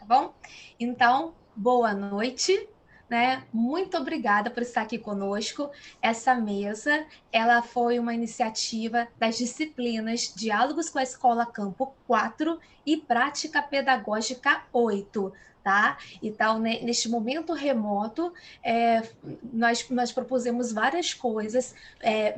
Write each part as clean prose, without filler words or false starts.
bom? Então, boa noite, né? Muito obrigada por estar aqui conosco. Essa mesa, ela foi uma iniciativa das disciplinas Diálogos com a Escola Campo 4 e Prática Pedagógica 8, tá? Então, neste momento remoto, nós propusemos várias coisas,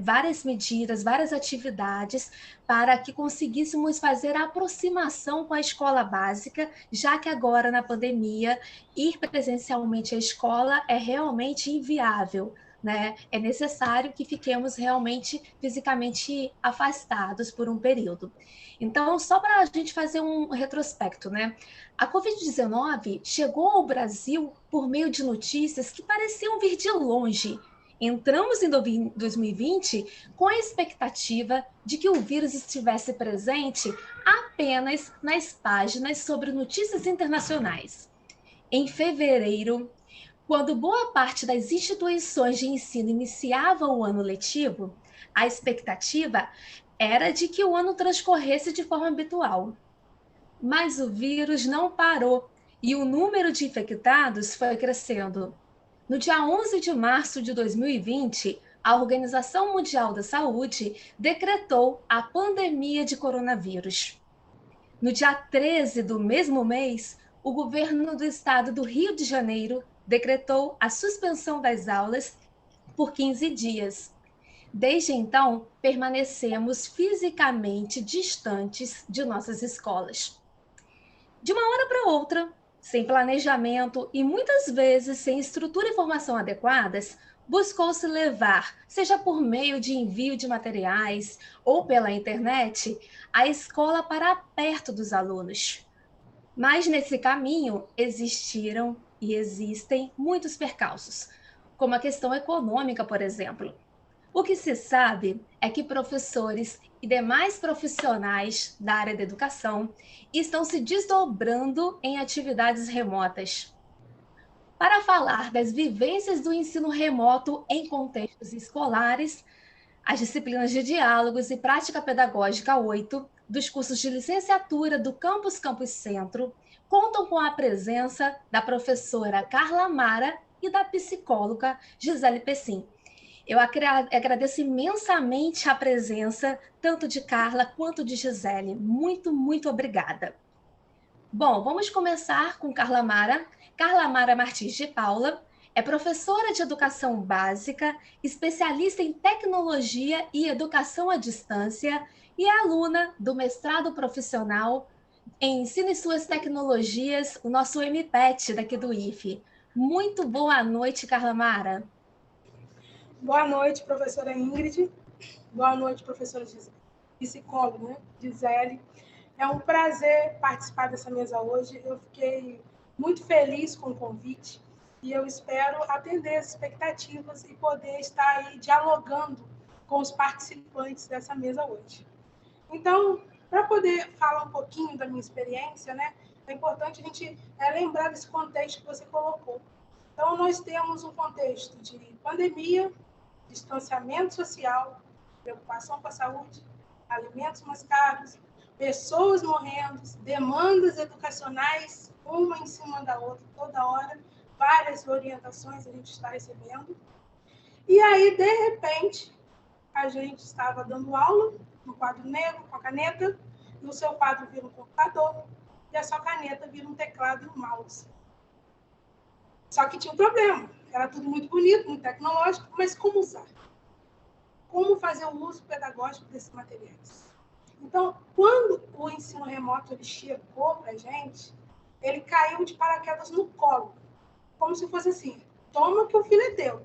várias medidas, várias atividades para que conseguíssemos fazer a aproximação com a escola básica, já que agora, na pandemia, ir presencialmente à escola é realmente inviável. Né? É necessário que fiquemos realmente fisicamente afastados por um período. Então, só para a gente fazer um retrospecto, né? A Covid-19 chegou ao Brasil por meio de notícias que pareciam vir de longe. Entramos em 2020 com a expectativa de que o vírus estivesse presente apenas nas páginas sobre notícias internacionais. Em fevereiro, quando boa parte das instituições de ensino iniciava o ano letivo, a expectativa era de que o ano transcorresse de forma habitual. Mas o vírus não parou e o número de infectados foi crescendo. No dia 11 de março de 2020, a Organização Mundial da Saúde decretou a pandemia de coronavírus. No dia 13 do mesmo mês, o governo do estado do Rio de Janeiro decretou a suspensão das aulas por 15 dias. Desde então, permanecemos fisicamente distantes de nossas escolas. De uma hora para outra, sem planejamento e muitas vezes sem estrutura e formação adequadas, buscou-se levar, seja por meio de envio de materiais ou pela internet, a escola para perto dos alunos. Mas nesse caminho existiram e existem muitos percalços, como a questão econômica, por exemplo. O que se sabe é que professores e demais profissionais da área da educação estão se desdobrando em atividades remotas. Para falar das vivências do ensino remoto em contextos escolares, as disciplinas de Diálogos e Prática Pedagógica 8 dos cursos de licenciatura do Campus Centro contam com a presença da professora Carla Mara e da psicóloga Gisele Pessim. Eu agradeço imensamente a presença tanto de Carla quanto de Gisele. Muito, muito obrigada. Bom, vamos começar com Carla Mara. Carla Mara Martins de Paula é professora de educação básica, especialista em tecnologia e educação à distância e é aluna do mestrado profissional em ensino e suas tecnologias, o nosso MPET daqui do IFE. Muito boa noite, Carla Mara. Boa noite, professora Ingrid. Boa noite, professora psicóloga, né? Gisele. É um prazer participar dessa mesa hoje. Eu fiquei muito feliz com o convite e eu espero atender as expectativas e poder estar aí dialogando com os participantes dessa mesa hoje. Então, para poder falar um pouquinho da minha experiência, né, é importante a gente lembrar desse contexto que você colocou. Então, nós temos um contexto de pandemia, distanciamento social, preocupação com a saúde, alimentos mais caros, pessoas morrendo, demandas educacionais, uma em cima da outra, toda hora, várias orientações a gente está recebendo. E aí, de repente, a gente estava dando aula no quadro negro, com a caneta, e o seu quadro vira um computador, e a sua caneta vira um teclado e um mouse. Só que tinha um problema. Era tudo muito bonito, muito tecnológico, mas como usar? Como fazer o uso pedagógico desses materiais? Então, quando o ensino remoto ele chegou para a gente, ele caiu de paraquedas no colo, como se fosse assim, toma que o filho é teu.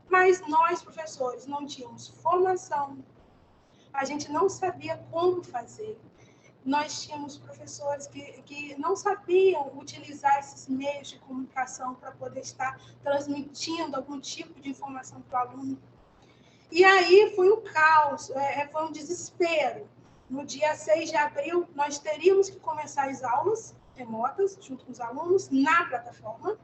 Mas nós, professores, não tínhamos formação, a gente não sabia como fazer. Nós tínhamos professores que não sabiam utilizar esses meios de comunicação para poder estar transmitindo algum tipo de informação para o aluno. E aí foi um caos, foi um desespero. No dia 6 de abril, nós teríamos que começar as aulas remotas, junto com os alunos, na plataforma.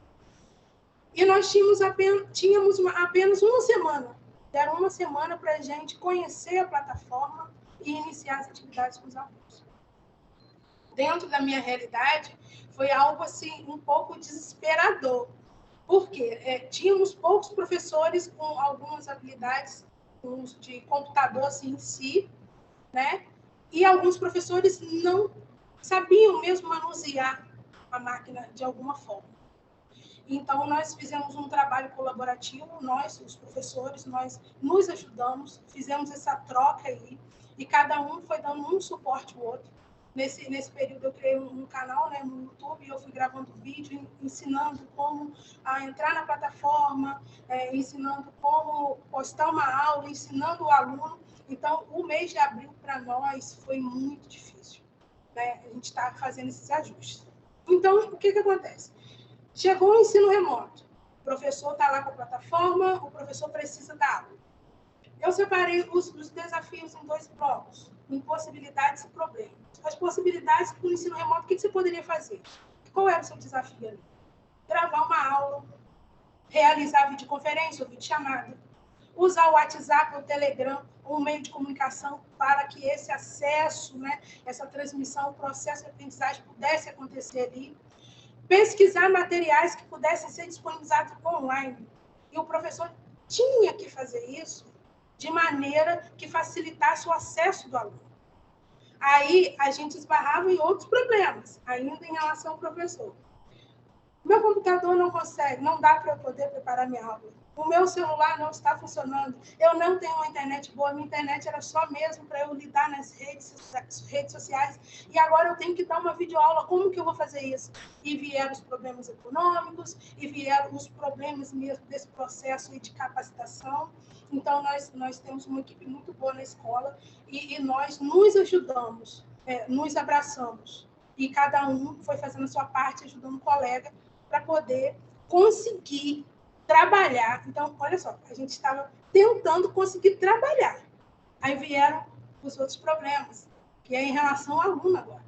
E nós tínhamos apenas uma semana. Deram uma semana para a gente conhecer a plataforma e iniciar as atividades com os alunos. dentro da minha realidade, foi algo assim um pouco desesperador. Por quê? Tínhamos poucos professores com algumas habilidades de computador assim, em si, né? E alguns professores não sabiam mesmo manusear a máquina de alguma forma. Então, nós fizemos um trabalho colaborativo, nós, os professores, nós nos ajudamos, fizemos essa troca aí, e cada um foi dando um suporte ao outro. Nesse período, eu criei um canal, né, no YouTube, e eu fui gravando vídeo, ensinando como entrar na plataforma, ensinando como postar uma aula, ensinando o aluno. Então, o mês de abril, para nós, foi muito difícil, né? A gente está fazendo esses ajustes. Então, o que acontece? Chegou o ensino remoto. O professor está lá com a plataforma, o professor precisa dar aula. Eu separei os desafios em 2 blocos, em possibilidades e problemas. As possibilidades do ensino remoto, o que você poderia fazer? Qual era o seu desafio ali? Gravar uma aula, realizar videoconferência ou videochamada, usar o WhatsApp ou o Telegram, um meio de comunicação, para que esse acesso, né, essa transmissão, o processo de aprendizagem pudesse acontecer ali. Pesquisar materiais que pudessem ser disponibilizados online. E o professor tinha que fazer isso de maneira que facilitasse o acesso do aluno. Aí, a gente esbarrava em outros problemas, ainda em relação ao professor. Meu computador não consegue, não dá para eu poder preparar minha aula. O meu celular não está funcionando. Eu não tenho uma internet boa. Minha internet era só mesmo para eu lidar nas redes sociais. E agora eu tenho que dar uma videoaula. Como que eu vou fazer isso? E vieram os problemas econômicos, e vieram os problemas mesmo desse processo de capacitação. Então, nós temos uma equipe muito boa na escola e nós nos ajudamos, nos abraçamos. E cada um foi fazendo a sua parte, ajudando o colega, para poder conseguir trabalhar. Então, olha só, a gente estava tentando conseguir trabalhar. Aí vieram os outros problemas, que é em relação ao aluno agora.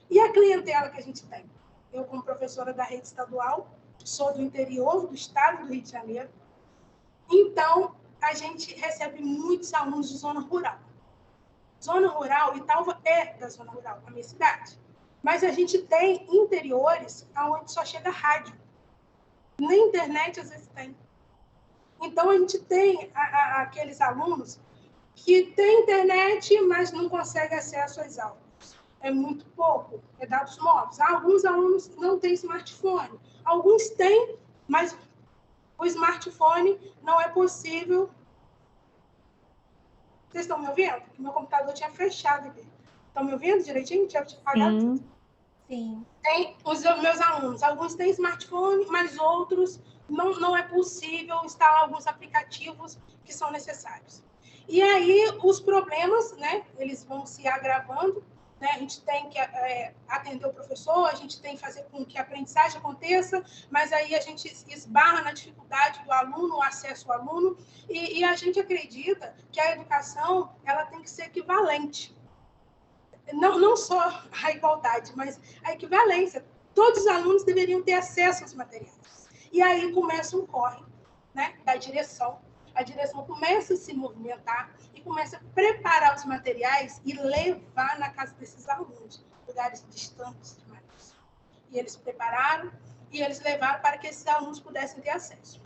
E a clientela que a gente tem? Eu, como professora da rede estadual, sou do interior do estado do Rio de Janeiro. Então, a gente recebe muitos alunos de zona rural. Zona rural, Italva é da zona rural, a minha cidade. Mas a gente tem interiores onde só chega rádio. Na internet, às vezes, tem. Então, a gente tem aqueles alunos que têm internet, mas não conseguem acesso às aulas. É muito pouco, é dados móveis. Alguns alunos não têm smartphone. Alguns têm, mas o smartphone não é possível. Vocês estão me ouvindo? Meu computador tinha fechado aqui. Estão me ouvindo direitinho? Tinha apagado tudo. Sim. Tem os meus alunos, alguns têm smartphone, mas outros não é possível instalar alguns aplicativos que são necessários. E aí os problemas, né, eles vão se agravando, né? A gente tem que atender o professor, a gente tem que fazer com que a aprendizagem aconteça, mas aí a gente esbarra na dificuldade do aluno, o acesso ao aluno, e a gente acredita que a educação ela tem que ser equivalente. Não só a igualdade, mas a equivalência. Todos os alunos deveriam ter acesso aos materiais. E aí começa um corre, né, da direção. A direção começa a se movimentar e começa a preparar os materiais e levar na casa desses alunos, lugares distantes demais. E eles prepararam e eles levaram para que esses alunos pudessem ter acesso.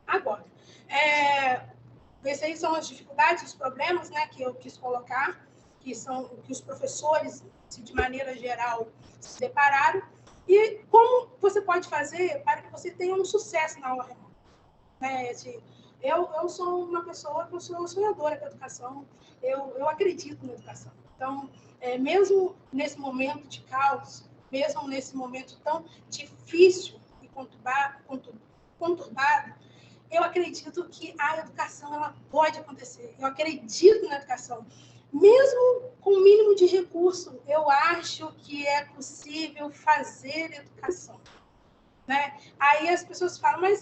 Agora, essas aí são as dificuldades, os problemas, né, que eu quis colocar, que são que os professores, de maneira geral, se depararam, e como você pode fazer para que você tenha um sucesso na aula remota. Eu sou uma pessoa que eu sou sonhadora com a educação, eu acredito na educação. Então, mesmo nesse momento de caos, mesmo nesse momento tão difícil e conturbado, eu acredito que a educação ela pode acontecer. Eu acredito na educação. Mesmo com o mínimo de recurso, eu acho que é possível fazer educação. Né? Aí as pessoas falam, mas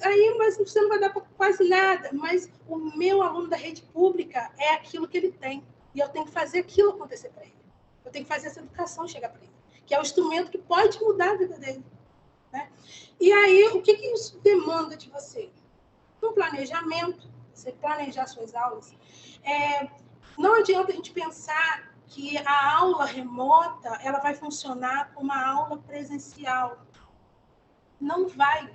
você não vai dar para quase nada. Mas o meu aluno da rede pública é aquilo que ele tem. E eu tenho que fazer aquilo acontecer para ele. Eu tenho que fazer essa educação chegar para ele. Que é o instrumento que pode mudar a vida dele. Né? E aí, o que isso demanda de você? Um planejamento, você planejar suas aulas. Não adianta a gente pensar que a aula remota ela vai funcionar como uma aula presencial. Não vai.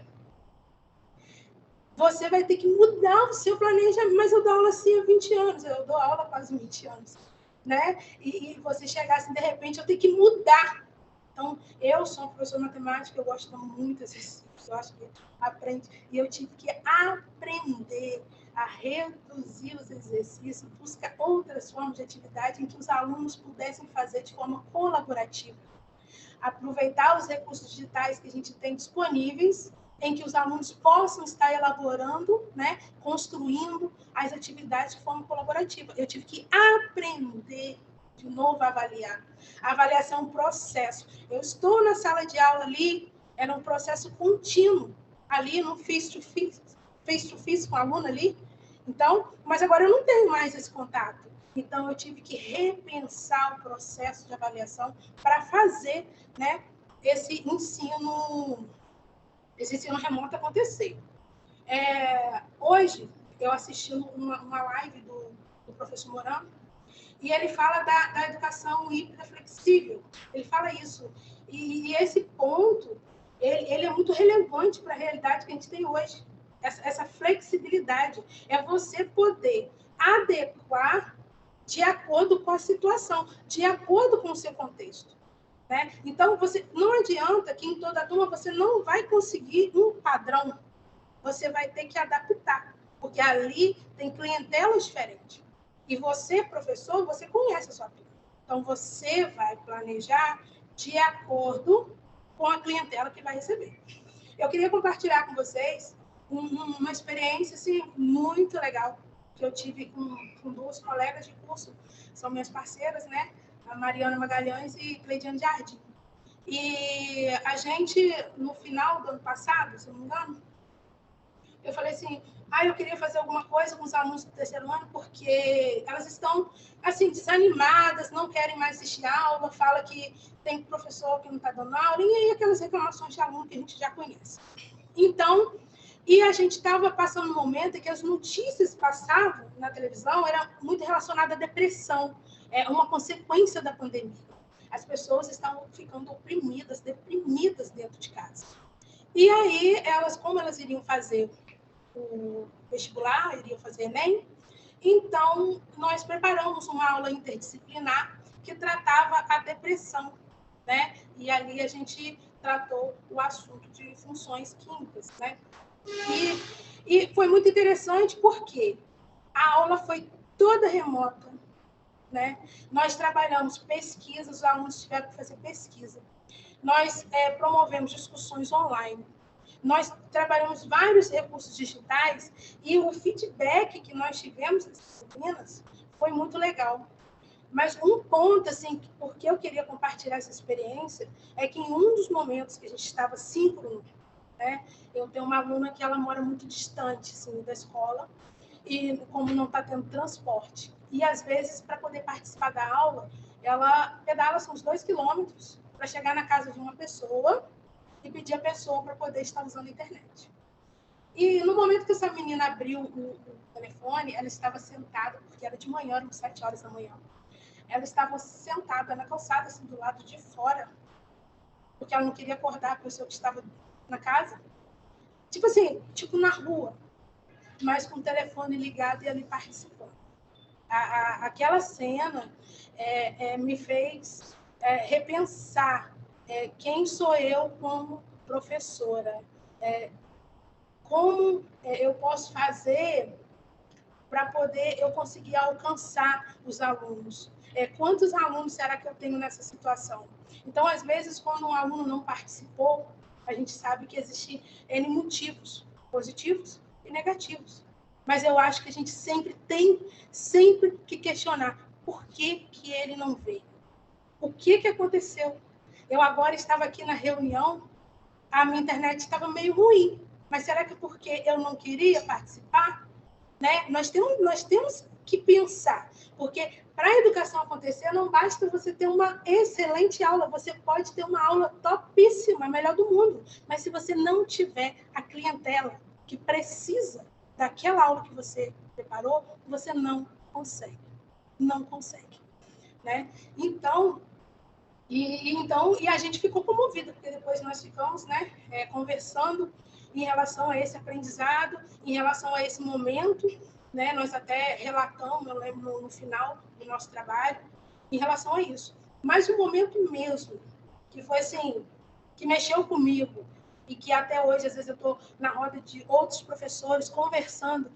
Você vai ter que mudar o seu planejamento. Mas eu dou aula assim há 20 anos, eu dou aula há quase 20 anos. Né? E você chegar assim, de repente, eu tenho que mudar. Então, eu sou uma professora de matemática, eu gosto muito desses exercícios, eu acho que aprende. E eu tive que aprender a reduzir os exercícios, buscar outras formas de atividade em que os alunos pudessem fazer de forma colaborativa. Aproveitar os recursos digitais que a gente tem disponíveis, em que os alunos possam estar elaborando, né, construindo as atividades de forma colaborativa. Eu tive que aprender de novo a avaliar. A avaliação é um processo. Eu estou na sala de aula ali, era um processo contínuo, ali no face-to-face com o aluno ali. Então, mas agora eu não tenho mais esse contato. Então, eu tive que repensar o processo de avaliação para fazer, né, esse ensino remoto acontecer. Hoje, eu assisti uma live do professor Morano, e ele fala da educação híbrida flexível. Ele fala isso. E esse ponto, ele é muito relevante para a realidade que a gente tem hoje. Essa flexibilidade é você poder adequar de acordo com a situação, de acordo com o seu contexto. Né? Então, não adianta que em toda a turma você não vai conseguir um padrão. Você vai ter que adaptar, porque ali tem clientela diferente. E você, professor, você conhece a sua turma. Então, você vai planejar de acordo com a clientela que vai receber. Eu queria compartilhar com vocês uma experiência assim, muito legal que eu tive com duas colegas de curso, são minhas parceiras, né? A Mariana Magalhães e Cleidiane Jardim. E a gente, no final do ano passado, se não me engano, eu falei assim, eu queria fazer alguma coisa com os alunos do terceiro ano, porque elas estão, assim, desanimadas, não querem mais assistir aula, fala que tem professor que não está dando aula, e aí aquelas reclamações de aluno que a gente já conhece. Então, e a gente estava passando um momento em que as notícias que passavam na televisão eram muito relacionadas à depressão, uma consequência da pandemia. As pessoas estavam ficando oprimidas, deprimidas dentro de casa. E aí, como elas iriam fazer o vestibular, iriam fazer Enem, então nós preparamos uma aula interdisciplinar que tratava a depressão, né? E ali a gente tratou o assunto de funções químicas, né? E foi muito interessante porque a aula foi toda remota, né? Nós trabalhamos pesquisas, os alunos tiveram que fazer pesquisa. Nós promovemos discussões online. Nós trabalhamos vários recursos digitais e o feedback que nós tivemos das disciplinas foi muito legal. Mas um ponto, assim, porque eu queria compartilhar essa experiência, é que em um dos momentos que a gente estava síncrono, né, eu tenho uma aluna que ela mora muito distante, assim, da escola, e como não está tendo transporte. E, às vezes, para poder participar da aula, ela pedala uns 2 quilômetros para chegar na casa de uma pessoa e pedir a pessoa para poder estar usando a internet. E no momento que essa menina abriu o telefone, ela estava sentada, porque era de manhã, eram 7 horas da manhã. Ela estava sentada na calçada, assim, do lado de fora, porque ela não queria acordar a pessoa que estava na casa. Tipo assim, tipo na rua, mas com o telefone ligado e ali participando. Aquela cena me fez repensar quem sou eu como professora, como eu posso fazer para poder eu conseguir alcançar os alunos. Quantos alunos será que eu tenho nessa situação? Então, às vezes, quando um aluno não participou, a gente sabe que existem N motivos, positivos e negativos. Mas eu acho que a gente sempre tem que questionar por que ele não veio. O que aconteceu? Eu agora estava aqui na reunião, a minha internet estava meio ruim, mas será que porque eu não queria participar? Né? Nós temos que pensar, porque para a educação acontecer, não basta você ter uma excelente aula, você pode ter uma aula topíssima, a melhor do mundo, mas se você não tiver a clientela que precisa daquela aula que você preparou, você não consegue. Não consegue. né? Então, e a gente ficou comovida, porque depois nós ficamos, né, conversando em relação a esse aprendizado, em relação a esse momento, né? Nós até relatamos, eu lembro, no final do nosso trabalho, em relação a isso. Mas o momento mesmo, que foi assim, que mexeu comigo, e que até hoje, às vezes, eu estou na roda de outros professores conversando,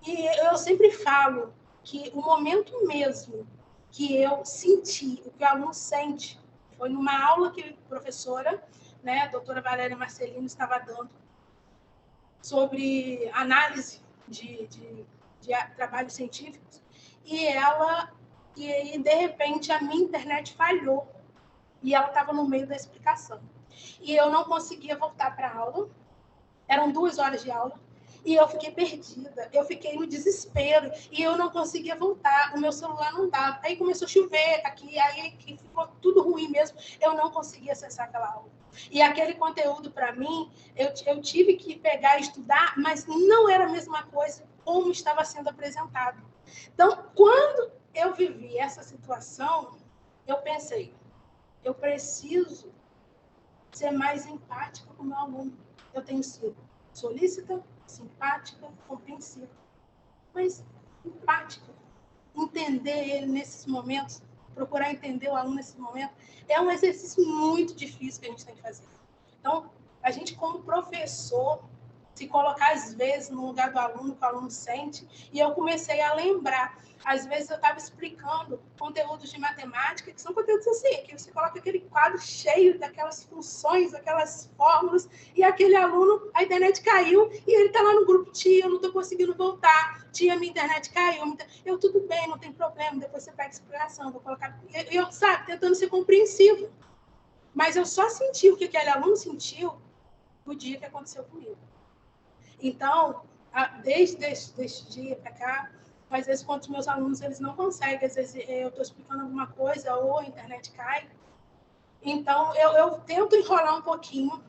e eu sempre falo que o momento mesmo que eu senti, o que o aluno sente, foi numa aula que a professora, né, a doutora Valéria Marcelino, estava dando sobre análise de trabalhos científicos, e de repente a minha internet falhou, e ela estava no meio da explicação. E eu não conseguia voltar para a aula, eram 2 horas de aula, e eu fiquei perdida, eu fiquei no desespero, e eu não conseguia voltar, o meu celular não dava. Aí começou a chover aqui, aí que ficou tudo ruim mesmo, eu não conseguia acessar aquela aula. E aquele conteúdo, para mim, eu tive que pegar e estudar, mas não era a mesma coisa como estava sendo apresentado. Então, quando eu vivi essa situação, eu pensei, eu preciso ser mais empática com o meu aluno. Eu tenho sido solícita, simpática, compreensiva, mas empática. Entender ele nesses momentos, procurar entender o aluno nesse momento, é um exercício muito difícil que a gente tem que fazer. Então, a gente, como professor, se colocar, às vezes, no lugar do aluno, que o aluno sente, e eu comecei a lembrar. Às vezes, eu estava explicando conteúdos de matemática, que são conteúdos assim, que você coloca aquele quadro cheio daquelas funções, aquelas fórmulas, e aquele aluno, a internet caiu, e ele está lá no grupo, tia, eu não estou conseguindo voltar, tia, minha internet caiu. Eu, tudo bem, não tem problema, depois você pega a explicação, vou colocar... Eu, sabe, tentando ser compreensivo. Mas eu só senti o que aquele aluno sentiu no dia que aconteceu comigo. Então, desde esse dia para cá, às vezes, quando os meus alunos eles não conseguem, às vezes eu estou explicando alguma coisa ou a internet cai, então eu tento enrolar um pouquinho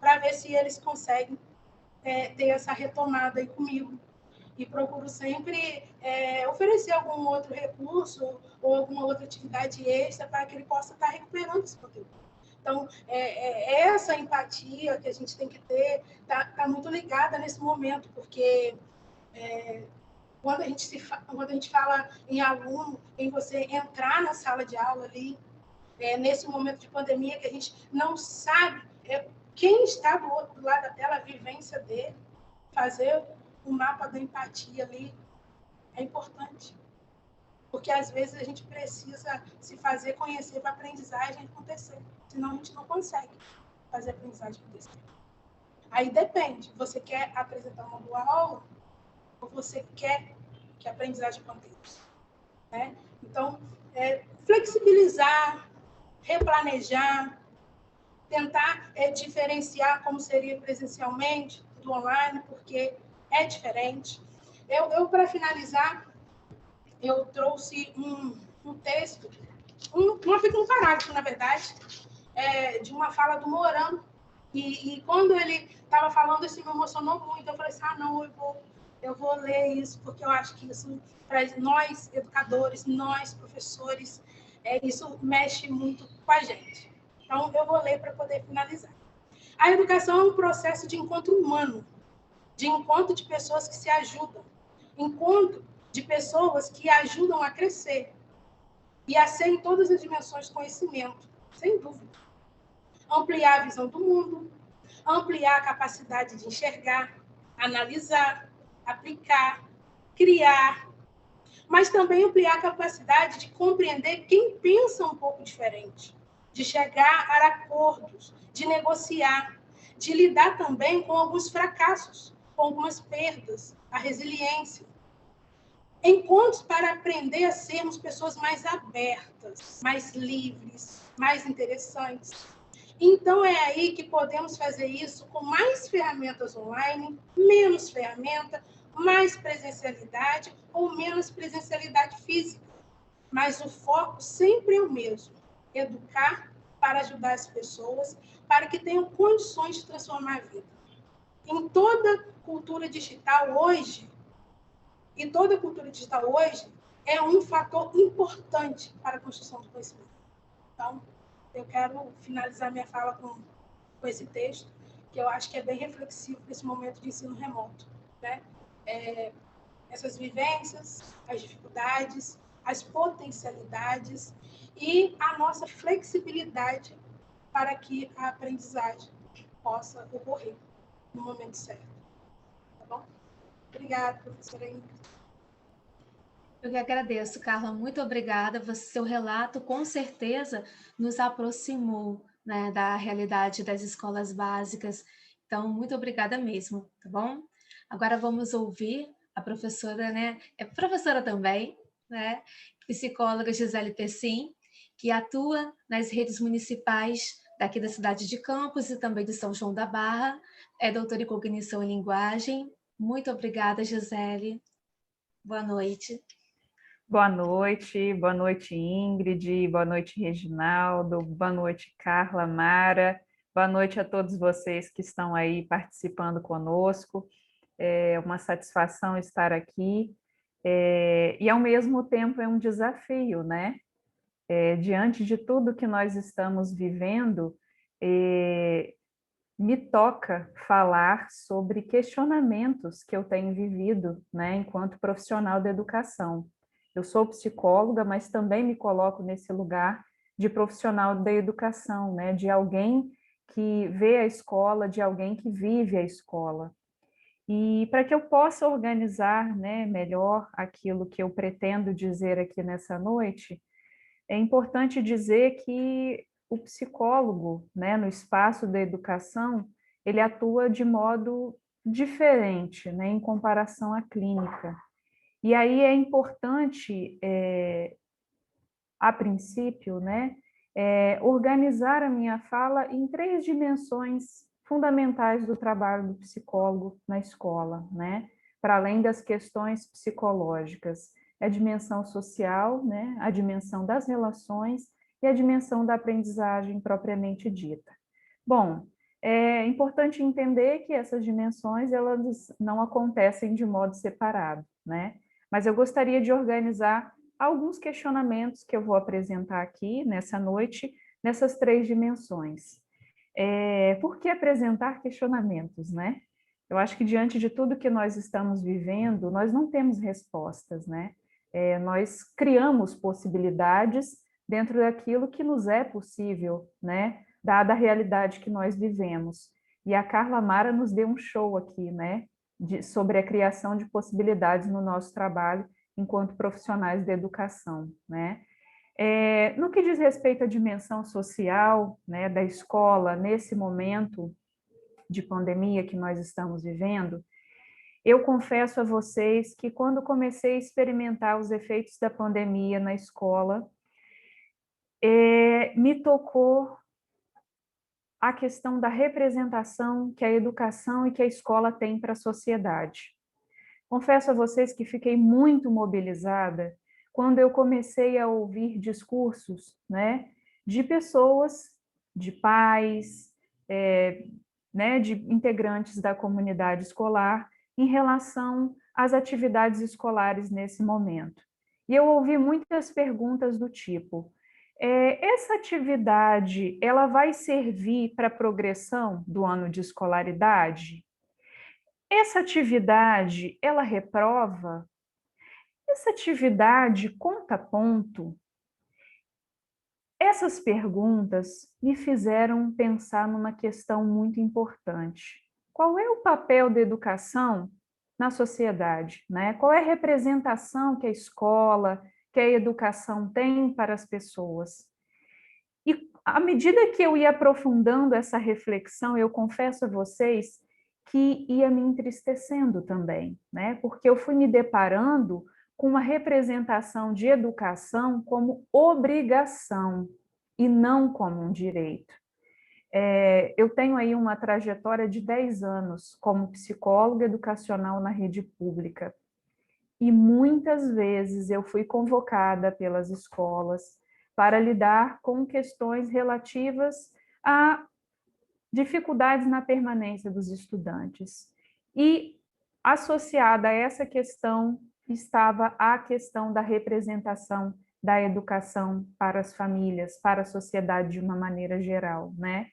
para ver se eles conseguem ter essa retomada aí comigo. E procuro sempre oferecer algum outro recurso ou alguma outra atividade extra para que ele possa estar recuperando esse conteúdo. Então, essa empatia que a gente tem que ter está muito ligada nesse momento, porque quando a gente fala em aluno, em você entrar na sala de aula ali, nesse momento de pandemia que a gente não sabe quem está do outro lado da tela, a vivência dele, fazer o mapa da empatia ali é importante. Porque, às vezes, a gente precisa se fazer conhecer para a aprendizagem acontecer. Senão, a gente não consegue fazer a aprendizagem acontecer. Aí depende. Você quer apresentar uma boa aula ou você quer que a aprendizagem aconteça? Né? Então, flexibilizar, replanejar, tentar diferenciar como seria presencialmente do online, porque é diferente. Eu para finalizar, eu trouxe um texto, um parágrafo, na verdade, de uma fala do Mourão, e quando ele estava falando, isso me emocionou muito. Eu falei assim, não, eu vou ler isso, porque eu acho que isso, para nós educadores, nós professores, isso mexe muito com a gente. Então, eu vou ler para poder finalizar. A educação é um processo de encontro humano, de encontro de pessoas que se ajudam, encontro de pessoas que ajudam a crescer e a ser em todas as dimensões de conhecimento, sem dúvida. Ampliar a visão do mundo, ampliar a capacidade de enxergar, analisar, aplicar, criar, mas também ampliar a capacidade de compreender quem pensa um pouco diferente, de chegar a acordos, de negociar, de lidar também com alguns fracassos, com algumas perdas, a resiliência. Encontros para aprender a sermos pessoas mais abertas, mais livres, mais interessantes. Então, é aí que podemos fazer isso com mais ferramentas online, menos ferramenta, mais presencialidade ou menos presencialidade física. Mas o foco sempre é o mesmo: educar para ajudar as pessoas, para que tenham condições de transformar a vida. Em toda cultura digital hoje, é um fator importante para a construção do conhecimento. Então, eu quero finalizar minha fala com esse texto, que eu acho que é bem reflexivo nesse momento de ensino remoto, né? Essas vivências, as dificuldades, as potencialidades e a nossa flexibilidade para que a aprendizagem possa ocorrer no momento certo. Tá bom? Obrigada, professora Ingrid. Eu que agradeço, Carla, muito obrigada. Seu relato, com certeza, nos aproximou, né, da realidade das escolas básicas. Então, muito obrigada mesmo, tá bom? Agora vamos ouvir a professora, né, é professora também, né, psicóloga Gisele Pessim, que atua nas redes municipais daqui da cidade de Campos e também de São João da Barra, é doutora em cognição e linguagem. Muito obrigada, Gisele. Boa noite. Boa noite, Ingrid, boa noite, Reginaldo, boa noite, Carla, Mara, boa noite a todos vocês que estão aí participando conosco. É uma satisfação estar aqui e, ao mesmo tempo, é um desafio, né? Diante de tudo que nós estamos vivendo, me toca falar sobre questionamentos que eu tenho vivido, né, enquanto profissional da educação. Eu sou psicóloga, mas também me coloco nesse lugar de profissional da educação, né, de alguém que vê a escola, de alguém que vive a escola. E para que eu possa organizar, né, melhor aquilo que eu pretendo dizer aqui nessa noite, é importante dizer que o psicólogo, né, no espaço da educação, ele atua de modo diferente, né, em comparação à clínica. E aí é importante, a princípio, né, organizar a minha fala em 3 dimensões fundamentais do trabalho do psicólogo na escola, né, para além das questões psicológicas. A dimensão social, né, a dimensão das relações e a dimensão da aprendizagem propriamente dita. Bom, é importante entender que essas dimensões elas não acontecem de modo separado, né? Mas eu gostaria de organizar alguns questionamentos que eu vou apresentar aqui nessa noite, nessas 3 dimensões. Por que apresentar questionamentos, né? Eu acho que diante de tudo que nós estamos vivendo, nós não temos respostas, né? Nós criamos possibilidades dentro daquilo que nos é possível, né? Dada a realidade que nós vivemos. E a Carla Mara nos deu um show aqui, né? Sobre a criação de possibilidades no nosso trabalho enquanto profissionais da educação, né? No que diz respeito à dimensão social, né, da escola, nesse momento de pandemia que nós estamos vivendo, eu confesso a vocês que quando comecei a experimentar os efeitos da pandemia na escola, me tocou a questão da representação que a educação e que a escola tem para a sociedade. Confesso a vocês que fiquei muito mobilizada quando eu comecei a ouvir discursos, né, de pessoas, de pais, né, de integrantes da comunidade escolar em relação às atividades escolares nesse momento. E eu ouvi muitas perguntas do tipo: essa atividade ela vai servir para a progressão do ano de escolaridade? Essa atividade, ela reprova? Essa atividade conta ponto? Essas perguntas me fizeram pensar numa questão muito importante. Qual é o papel da educação na sociedade, né? Qual é a representação que a escola, que a educação tem para as pessoas? E à medida que eu ia aprofundando essa reflexão, eu confesso a vocês que ia me entristecendo também, né? Porque eu fui me deparando com uma representação de educação como obrigação e não como um direito. Eu tenho aí uma trajetória de 10 anos como psicóloga educacional na rede pública e muitas vezes eu fui convocada pelas escolas para lidar com questões relativas a dificuldades na permanência dos estudantes. E, associada a essa questão, estava a questão da representação da educação para as famílias, para a sociedade de uma maneira geral, né?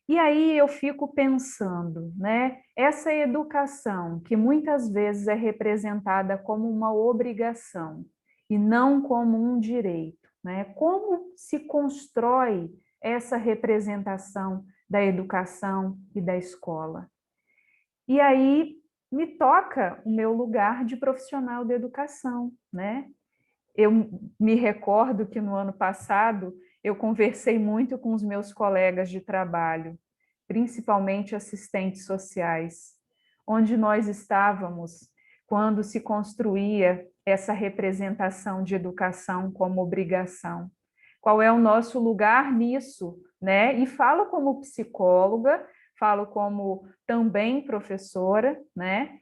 E aí eu fico pensando, né? Essa educação que muitas vezes é representada como uma obrigação e não como um direito, né? Como se constrói essa representação da educação e da escola? E aí me toca o meu lugar de profissional da educação, né? Eu me recordo que no ano passado eu conversei muito com os meus colegas de trabalho, principalmente assistentes sociais, onde nós estávamos quando se construía essa representação de educação como obrigação. Qual é o nosso lugar nisso, né? E falo como psicóloga, falo como também professora, né?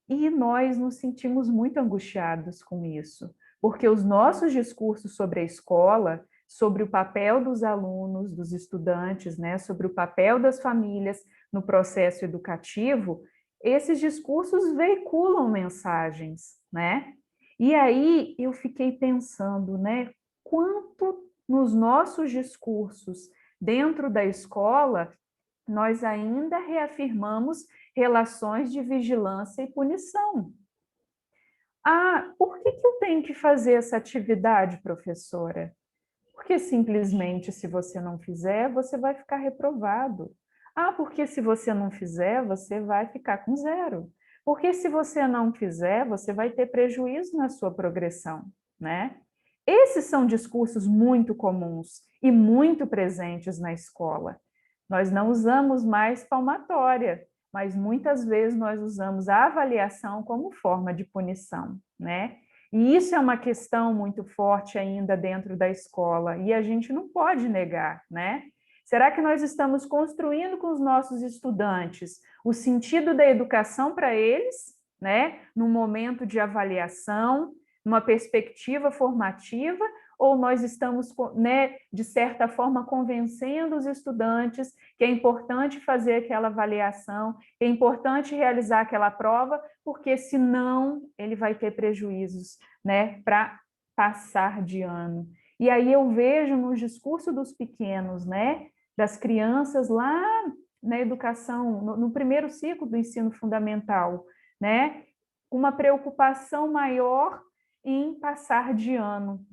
E nós nos sentimos muito angustiados com isso, porque os nossos discursos sobre a escola, sobre o papel dos alunos, dos estudantes, né, sobre o papel das famílias no processo educativo, esses discursos veiculam mensagens, né? E aí eu fiquei pensando, né, quanto nos nossos discursos dentro da escola nós ainda reafirmamos relações de vigilância e punição. Ah, por que eu tenho que fazer essa atividade, professora? Porque simplesmente, se você não fizer, você vai ficar reprovado. Ah, porque se você não fizer, você vai ficar com 0. Porque se você não fizer, você vai ter prejuízo na sua progressão, né? Esses são discursos muito comuns e muito presentes na escola. Nós não usamos mais palmatória, mas muitas vezes nós usamos a avaliação como forma de punição, né? E isso é uma questão muito forte ainda dentro da escola, e a gente não pode negar, né? Será que nós estamos construindo com os nossos estudantes o sentido da educação para eles, né? Num momento de avaliação, numa perspectiva formativa, ou nós estamos, né, de certa forma, convencendo os estudantes que é importante fazer aquela avaliação, que é importante realizar aquela prova, porque senão ele vai ter prejuízos, né, para passar de ano. E aí eu vejo no discurso dos pequenos, né, das crianças lá na educação, no primeiro ciclo do ensino fundamental, né, uma preocupação maior em passar de ano,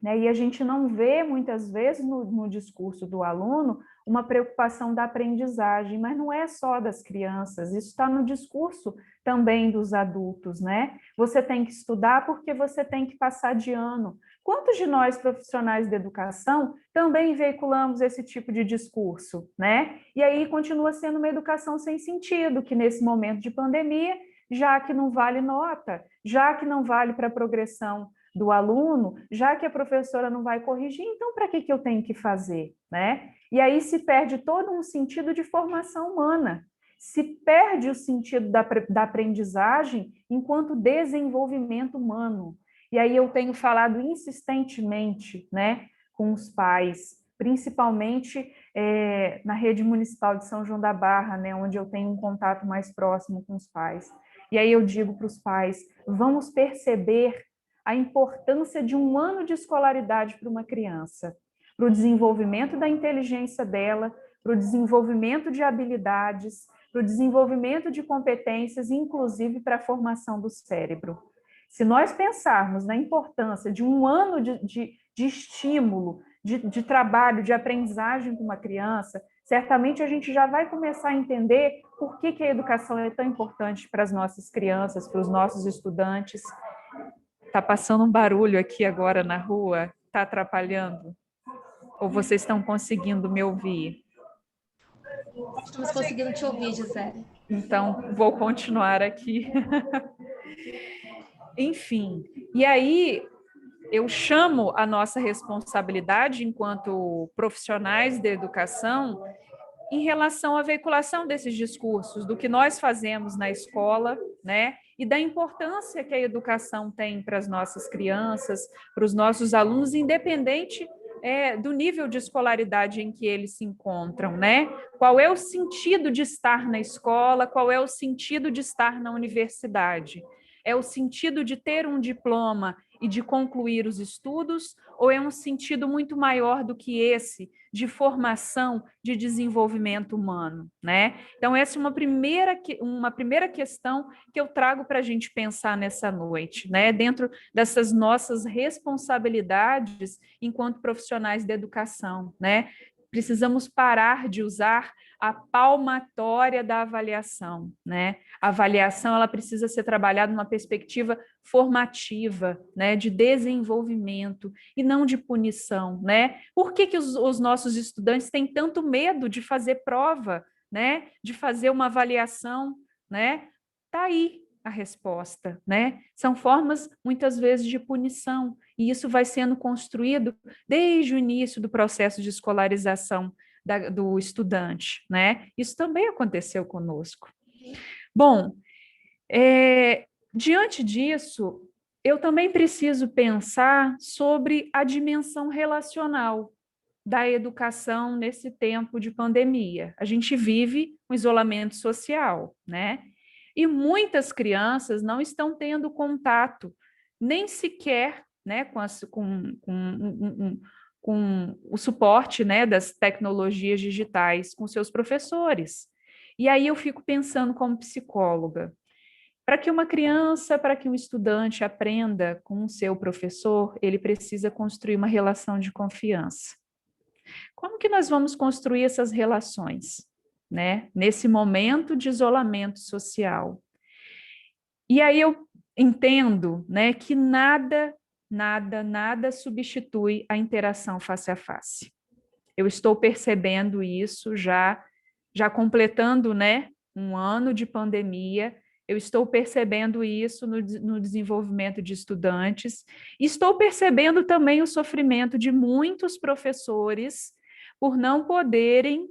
né? E a gente não vê, muitas vezes, no discurso do aluno, uma preocupação da aprendizagem, mas não é só das crianças, isso está no discurso também dos adultos, né? Você tem que estudar porque você tem que passar de ano. Quantos de nós, profissionais de educação, também veiculamos esse tipo de discurso, né? E aí continua sendo uma educação sem sentido, que nesse momento de pandemia, já que não vale nota, já que não vale para a progressão do aluno, já que a professora não vai corrigir, então para que eu tenho que fazer, né? E aí se perde todo um sentido de formação humana, se perde o sentido da aprendizagem enquanto desenvolvimento humano. E aí eu tenho falado insistentemente, né, com os pais, principalmente na rede municipal de São João da Barra, né, onde eu tenho um contato mais próximo com os pais. E aí eu digo para os pais, vamos perceber a importância de um ano de escolaridade para uma criança, para o desenvolvimento da inteligência dela, para o desenvolvimento de habilidades, para o desenvolvimento de competências, inclusive para a formação do cérebro. Se nós pensarmos na importância de um ano de estímulo, de trabalho, de aprendizagem com uma criança, certamente a gente já vai começar a entender por que a educação é tão importante para as nossas crianças, para os nossos estudantes. Está passando um barulho aqui agora na rua? Está atrapalhando? Ou vocês estão conseguindo me ouvir? Estamos conseguindo te ouvir, Gisele. Então, vou continuar aqui. Enfim, e aí eu chamo a nossa responsabilidade enquanto profissionais da educação em relação à veiculação desses discursos, do que nós fazemos na escola, né? E da importância que a educação tem para as nossas crianças, para os nossos alunos, independente do nível de escolaridade em que eles se encontram, né? Qual é o sentido de estar na escola, qual é o sentido de estar na universidade? É o sentido de ter um diploma e de concluir os estudos, ou é um sentido muito maior do que esse, de formação, de desenvolvimento humano, né? Então, essa é uma primeira questão que eu trago para a gente pensar nessa noite, né? Dentro dessas nossas responsabilidades enquanto profissionais da educação, né? Precisamos parar de usar a palmatória da avaliação, né? A avaliação, ela precisa ser trabalhada numa perspectiva formativa, né, de desenvolvimento e não de punição, né? Por que os nossos estudantes têm tanto medo de fazer prova, né, de fazer uma avaliação, né? Tá aí a resposta, né? São formas, muitas vezes, de punição, e isso vai sendo construído desde o início do processo de escolarização do estudante, né? Isso também aconteceu conosco. Bom, diante disso, eu também preciso pensar sobre a dimensão relacional da educação nesse tempo de pandemia. A gente vive um isolamento social, né? E muitas crianças não estão tendo contato, nem sequer, né, com o suporte, né, das tecnologias digitais com seus professores. E aí eu fico pensando como psicóloga, para que uma criança, para que um estudante aprenda com o seu professor, ele precisa construir uma relação de confiança. Como que nós vamos construir essas relações, né, nesse momento de isolamento social? E aí eu entendo, né, que nada substitui a interação face a face. Eu estou percebendo isso já completando, né, um ano de pandemia. Eu estou percebendo isso no desenvolvimento de estudantes. Estou percebendo também o sofrimento de muitos professores por não poderem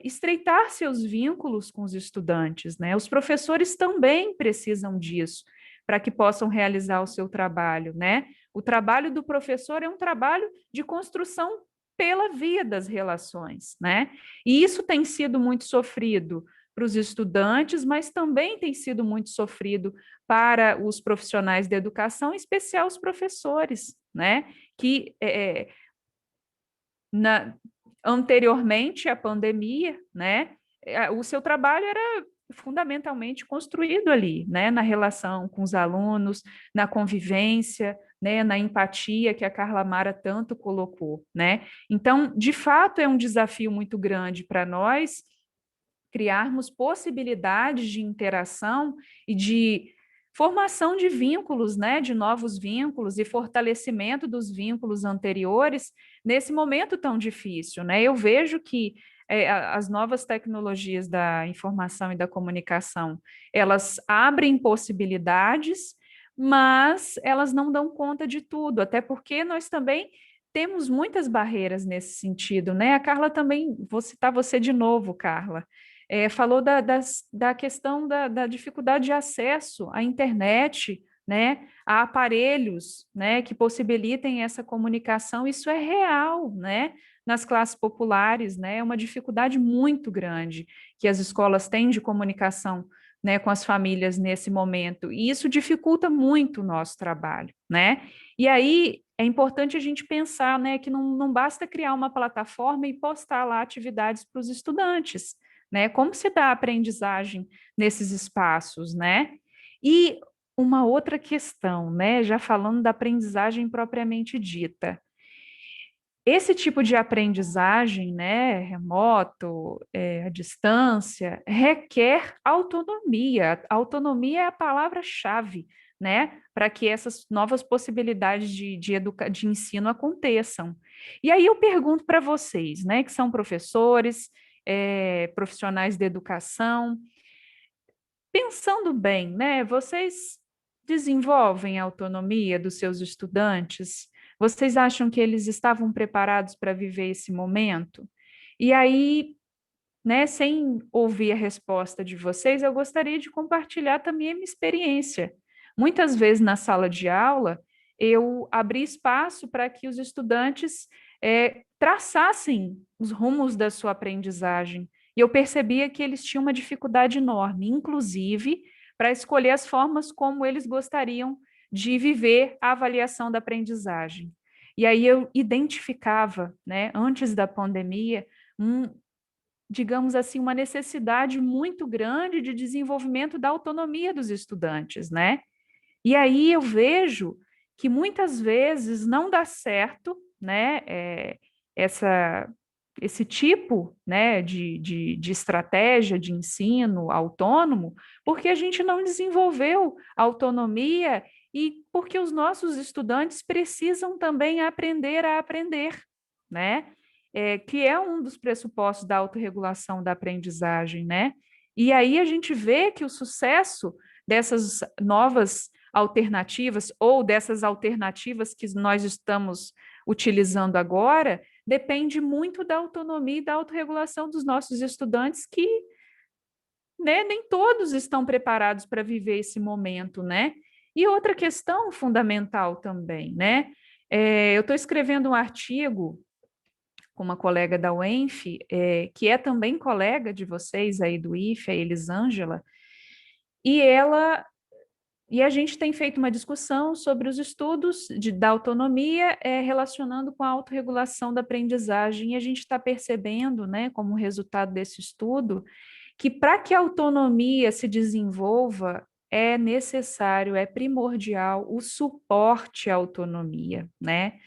estreitar seus vínculos com os estudantes, né? Os professores também precisam disso para que possam realizar o seu trabalho, né? O trabalho do professor é um trabalho de construção pela via das relações, né? E isso tem sido muito sofrido para os estudantes, mas também tem sido muito sofrido para os profissionais da educação, em especial os professores, né? Que anteriormente à pandemia, né, o seu trabalho era fundamentalmente construído ali, né, na relação com os alunos, na convivência, né, na empatia que a Carla Mara tanto colocou, né? Então, de fato, é um desafio muito grande para nós criarmos possibilidades de interação e de formação de vínculos, né, de novos vínculos e fortalecimento dos vínculos anteriores nesse momento tão difícil, né? Eu vejo que as novas tecnologias da informação e da comunicação, elas abrem possibilidades, mas elas não dão conta de tudo, até porque nós também temos muitas barreiras nesse sentido, né? A Carla também, vou citar você de novo, Carla, falou da questão da dificuldade de acesso à internet, né, a aparelhos, né, que possibilitem essa comunicação. Isso é real, né, nas classes populares, né, é uma dificuldade muito grande que as escolas têm de comunicação, né, com as famílias nesse momento, e isso dificulta muito o nosso trabalho, né? E aí é importante a gente pensar, né, que não basta criar uma plataforma e postar lá atividades para os estudantes, né? Como se dá a aprendizagem nesses espaços, né? E uma outra questão, né? Já falando da aprendizagem propriamente dita. Esse tipo de aprendizagem, né, remoto, à distância, requer autonomia. Autonomia é a palavra-chave, né, para que essas novas possibilidades de ensino aconteçam. E aí eu pergunto para vocês, né, que são professores, profissionais de educação, pensando bem, né, vocês desenvolvem a autonomia dos seus estudantes? Vocês acham que eles estavam preparados para viver esse momento? E aí, né, sem ouvir a resposta de vocês, eu gostaria de compartilhar também a minha experiência. Muitas vezes na sala de aula, eu abri espaço para que os estudantes traçassem os rumos da sua aprendizagem. E eu percebia que eles tinham uma dificuldade enorme, inclusive para escolher as formas como eles gostariam de viver a avaliação da aprendizagem. E aí eu identificava, né, antes da pandemia, digamos assim, uma necessidade muito grande de desenvolvimento da autonomia dos estudantes, né? E aí eu vejo que muitas vezes não dá certo, né, esse tipo, né, de estratégia de ensino autônomo, porque a gente não desenvolveu autonomia e porque os nossos estudantes precisam também aprender a aprender, né? Que é um dos pressupostos da autorregulação da aprendizagem, né? E aí a gente vê que o sucesso dessas novas alternativas ou dessas alternativas que nós estamos utilizando agora depende muito da autonomia e da autorregulação dos nossos estudantes que, né, nem todos estão preparados para viver esse momento, né? E outra questão fundamental também, né? Eu estou escrevendo um artigo com uma colega da UENF, que é também colega de vocês aí do IFE, a Elisângela, e a gente tem feito uma discussão sobre os estudos da autonomia relacionando com a autorregulação da aprendizagem, e a gente está percebendo, né, como resultado desse estudo, que para que a autonomia se desenvolva, é necessário, é primordial o suporte à autonomia, né?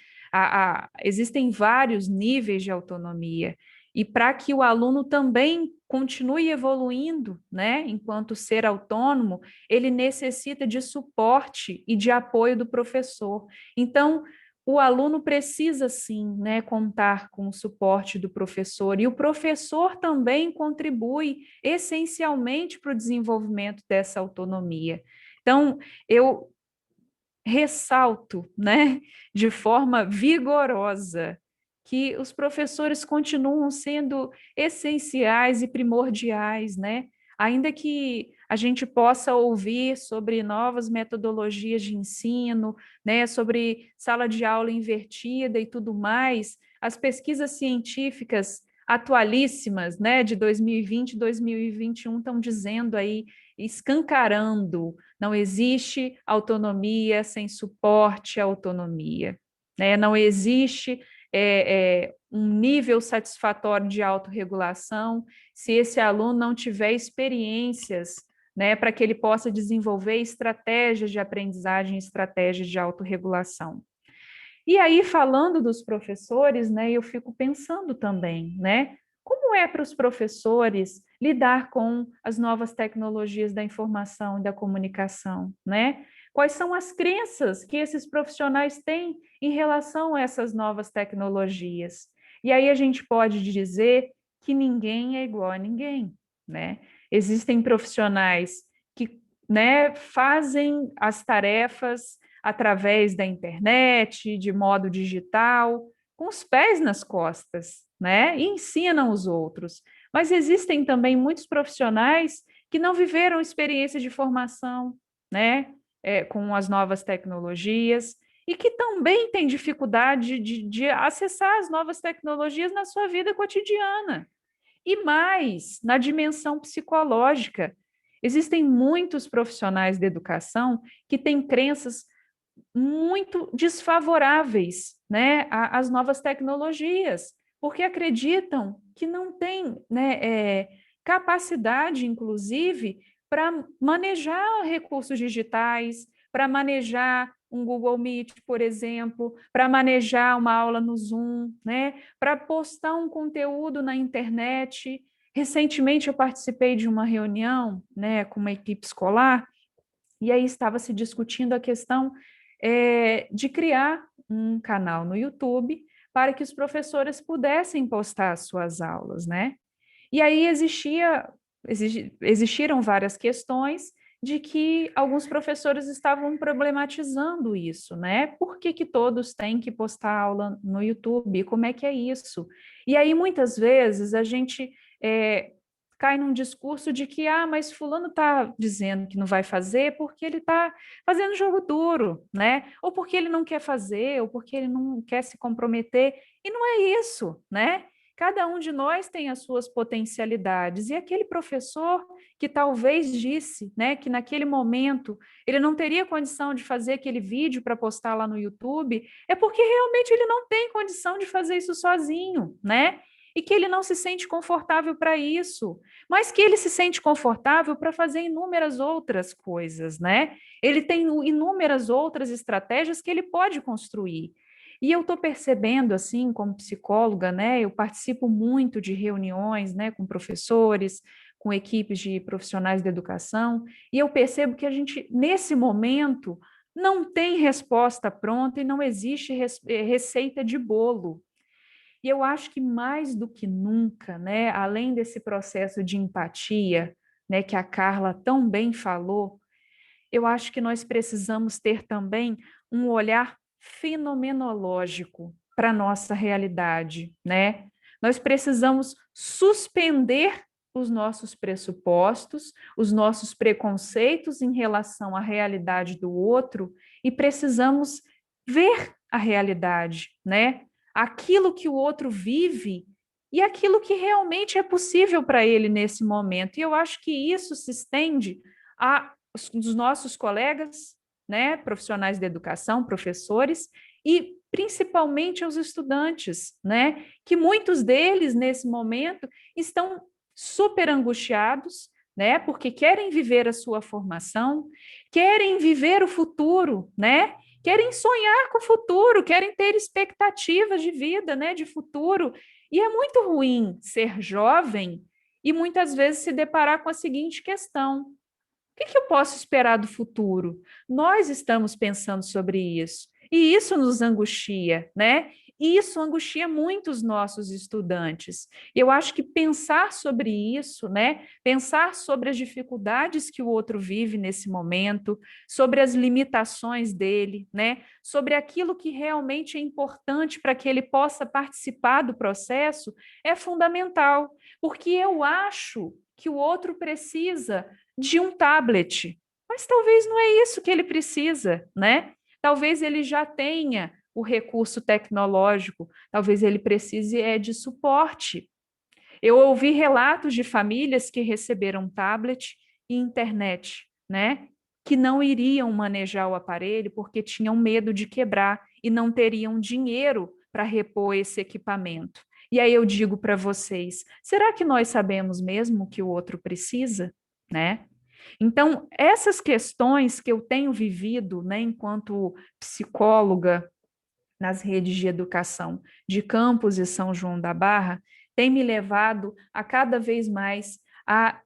Existem vários níveis de autonomia, e para que o aluno também continue evoluindo, né, enquanto ser autônomo, ele necessita de suporte e de apoio do professor. Então, o aluno precisa, sim, né, contar com o suporte do professor, e o professor também contribui essencialmente para o desenvolvimento dessa autonomia. Então, eu ressalto, né, de forma vigorosa, que os professores continuam sendo essenciais e primordiais, né? Ainda que a gente possa ouvir sobre novas metodologias de ensino, né, sobre sala de aula invertida e tudo mais, as pesquisas científicas atualíssimas, né, de 2020 e 2021 estão dizendo aí, escancarando, não existe autonomia sem suporte à autonomia, né? Não existe um nível satisfatório de autorregulação se esse aluno não tiver experiências, né, para que ele possa desenvolver estratégias de aprendizagem, estratégias de autorregulação. E aí, falando dos professores, né, eu fico pensando também, né, como é para os professores lidar com as novas tecnologias da informação e da comunicação, né? Quais são as crenças que esses profissionais têm em relação a essas novas tecnologias? E aí a gente pode dizer que ninguém é igual a ninguém, né? Existem profissionais que, né, fazem as tarefas através da internet, de modo digital, com os pés nas costas, né? E ensinam os outros. Mas existem também muitos profissionais que não viveram experiência de formação, né? Com as novas tecnologias, e que também têm dificuldade de acessar as novas tecnologias na sua vida cotidiana. E mais, na dimensão psicológica. Existem muitos profissionais da educação que têm crenças muito desfavoráveis, né, às novas tecnologias, porque acreditam que não tem, né, capacidade, inclusive, para manejar recursos digitais, para manejar um Google Meet, por exemplo, para manejar uma aula no Zoom, né, para postar um conteúdo na internet. Recentemente eu participei de uma reunião, né, com uma equipe escolar, e aí estava se discutindo a questão de criar um canal no YouTube para que os professores pudessem postar as suas aulas, né? E aí existiram várias questões de que alguns professores estavam problematizando isso, né? Por que todos têm que postar aula no YouTube? Como é que é isso? E aí, muitas vezes, a gente cai num discurso de que, mas fulano está dizendo que não vai fazer porque ele está fazendo jogo duro, né? Ou porque ele não quer fazer, ou porque ele não quer se comprometer. E não é isso, né? Cada um de nós tem as suas potencialidades, e aquele professor que talvez disse, né, que naquele momento ele não teria condição de fazer aquele vídeo para postar lá no YouTube, é porque realmente ele não tem condição de fazer isso sozinho, né? E que ele não se sente confortável para isso, mas que ele se sente confortável para fazer inúmeras outras coisas, né? Ele tem inúmeras outras estratégias que ele pode construir. E eu estou percebendo, assim, como psicóloga, né, eu participo muito de reuniões, né, com professores, com equipes de profissionais da educação, e eu percebo que a gente, nesse momento, não tem resposta pronta e não existe receita de bolo. E eu acho que mais do que nunca, né, além desse processo de empatia, né, que a Carla tão bem falou, eu acho que nós precisamos ter também um olhar fenomenológico para a nossa realidade, né? Nós precisamos suspender os nossos pressupostos, os nossos preconceitos em relação à realidade do outro e precisamos ver a realidade, né? Aquilo que o outro vive e aquilo que realmente é possível para ele nesse momento. E eu acho que isso se estende a dos nossos colegas, né, profissionais da educação, professores, e principalmente aos estudantes, né, que muitos deles, nesse momento, estão super angustiados, né, porque querem viver a sua formação, querem viver o futuro, né, querem sonhar com o futuro, querem ter expectativas de vida, né, de futuro, e é muito ruim ser jovem e muitas vezes se deparar com a seguinte questão: que eu posso esperar do futuro? Nós estamos pensando sobre isso. E isso nos angustia, né? E isso angustia muito os nossos estudantes. Eu acho que pensar sobre isso, né? Pensar sobre as dificuldades que o outro vive nesse momento, sobre as limitações dele, né? Sobre aquilo que realmente é importante para que ele possa participar do processo, é fundamental, porque eu acho que o outro precisa de um tablet, mas talvez não é isso que ele precisa, né? Talvez ele já tenha o recurso tecnológico, talvez ele precise de suporte. Eu ouvi relatos de famílias que receberam tablet e internet, né? Que não iriam manejar o aparelho porque tinham medo de quebrar e não teriam dinheiro para repor esse equipamento. E aí eu digo para vocês, será que nós sabemos mesmo o que o outro precisa, né? Então, essas questões que eu tenho vivido, né, enquanto psicóloga nas redes de educação de Campos e São João da Barra, tem me levado a cada vez mais a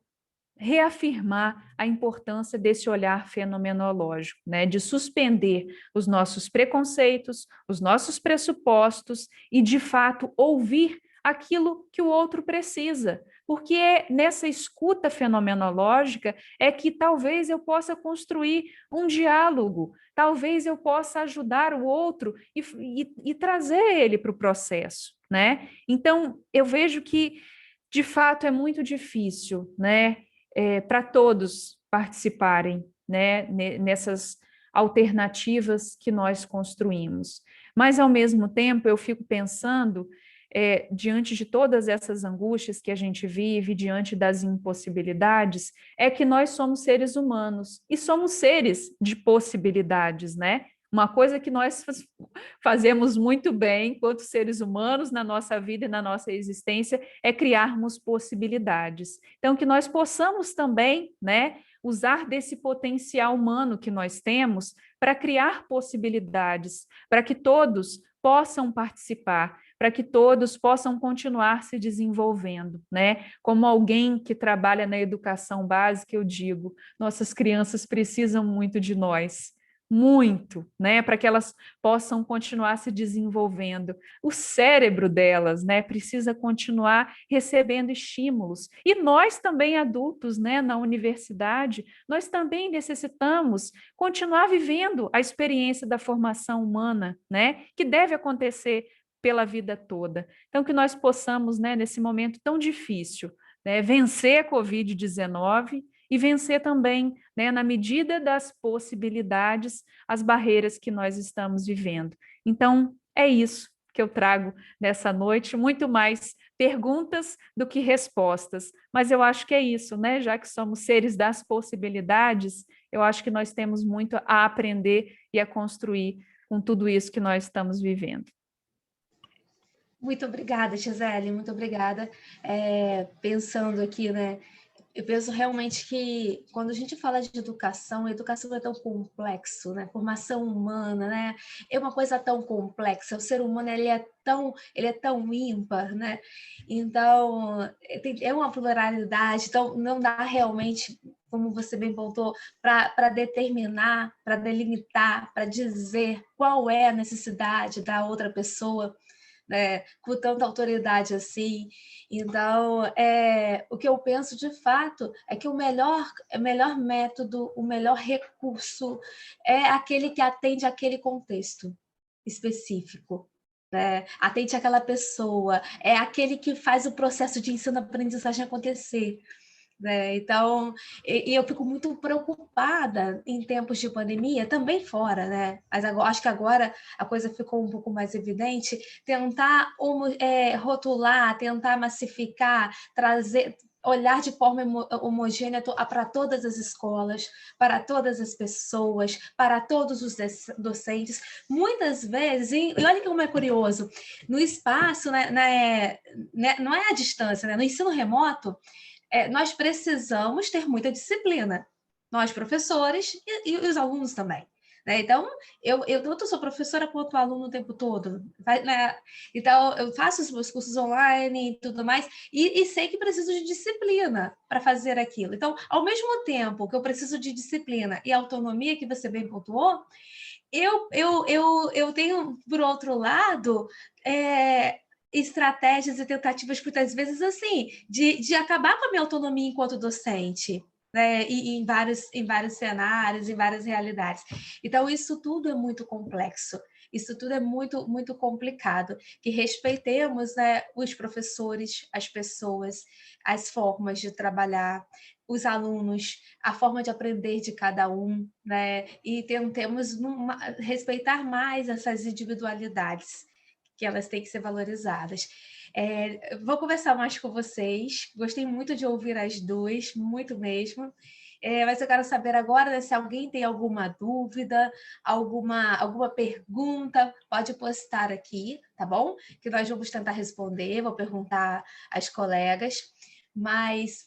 reafirmar a importância desse olhar fenomenológico, né, de suspender os nossos preconceitos, os nossos pressupostos e, de fato, ouvir aquilo que o outro precisa, porque é nessa escuta fenomenológica é que talvez eu possa construir um diálogo, talvez eu possa ajudar o outro e trazer ele para o processo, né? Então, eu vejo que, de fato, é muito difícil, né, para todos participarem, né, nessas alternativas que nós construímos. Mas, ao mesmo tempo, eu fico pensando, diante de todas essas angústias que a gente vive, diante das impossibilidades, é que nós somos seres humanos e somos seres de possibilidades, né? Uma coisa que nós fazemos muito bem enquanto seres humanos na nossa vida e na nossa existência é criarmos possibilidades. Então, que nós possamos também, né, usar desse potencial humano que nós temos para criar possibilidades, para que todos possam participar, para que todos possam continuar se desenvolvendo, né? Como alguém que trabalha na educação básica, eu digo, nossas crianças precisam muito de nós, muito, né, para que elas possam continuar se desenvolvendo. O cérebro delas, né, precisa continuar recebendo estímulos. E nós também adultos, né, na universidade, nós também necessitamos continuar vivendo a experiência da formação humana, né, que deve acontecer pela vida toda. Então, que nós possamos, né, nesse momento tão difícil, né, vencer a Covid-19 e vencer também, né, na medida das possibilidades, as barreiras que nós estamos vivendo. Então, é isso que eu trago nessa noite, muito mais perguntas do que respostas, mas eu acho que é isso, né? Já que somos seres das possibilidades, eu acho que nós temos muito a aprender e a construir com tudo isso que nós estamos vivendo. Muito obrigada, Gisele, muito obrigada. Pensando aqui, né? Eu penso realmente que quando a gente fala de educação, a educação é tão complexo, né? Formação humana, né? É uma coisa tão complexa. O ser humano ele é tão ímpar, né? Então é uma pluralidade. Então não dá realmente, como você bem pontuou, para determinar, para delimitar, para dizer qual é a necessidade da outra pessoa, né, com tanta autoridade assim. Então, o que eu penso de fato é que o melhor método, o melhor recurso é aquele que atende àquele contexto específico. Né? Atende àquela pessoa, é aquele que faz o processo de ensino-aprendizagem acontecer. Né? Então, eu fico muito preocupada em tempos de pandemia, também fora, né? Mas agora, acho que agora a coisa ficou um pouco mais evidente, tentar rotular, tentar massificar, trazer, olhar de forma homogênea para todas as escolas, para todas as pessoas, para todos os docentes. Muitas vezes, e olha como é curioso, no espaço, não é a distância, né? No ensino remoto, nós precisamos ter muita disciplina, nós professores e os alunos também. Né? Então, eu tanto sou professora quanto aluno o tempo todo. Né? Então, eu faço os meus cursos online e tudo mais, e sei que preciso de disciplina para fazer aquilo. Então, ao mesmo tempo que eu preciso de disciplina e autonomia, que você bem pontuou, eu tenho, por outro lado, estratégias e tentativas, muitas vezes, assim, de acabar com a minha autonomia enquanto docente, né? E em vários cenários, em várias realidades. Então, isso tudo é muito complexo. Isso tudo é muito, muito complicado. Que respeitemos, né, os professores, as pessoas, as formas de trabalhar, os alunos, a forma de aprender de cada um, né? E tentemos respeitar mais essas individualidades, que elas têm que ser valorizadas. Vou conversar mais com vocês, gostei muito de ouvir as duas, muito mesmo. Mas eu quero saber agora, né, se alguém tem alguma dúvida, alguma pergunta, pode postar aqui, tá bom? Que nós vamos tentar responder, vou perguntar às colegas. Mas,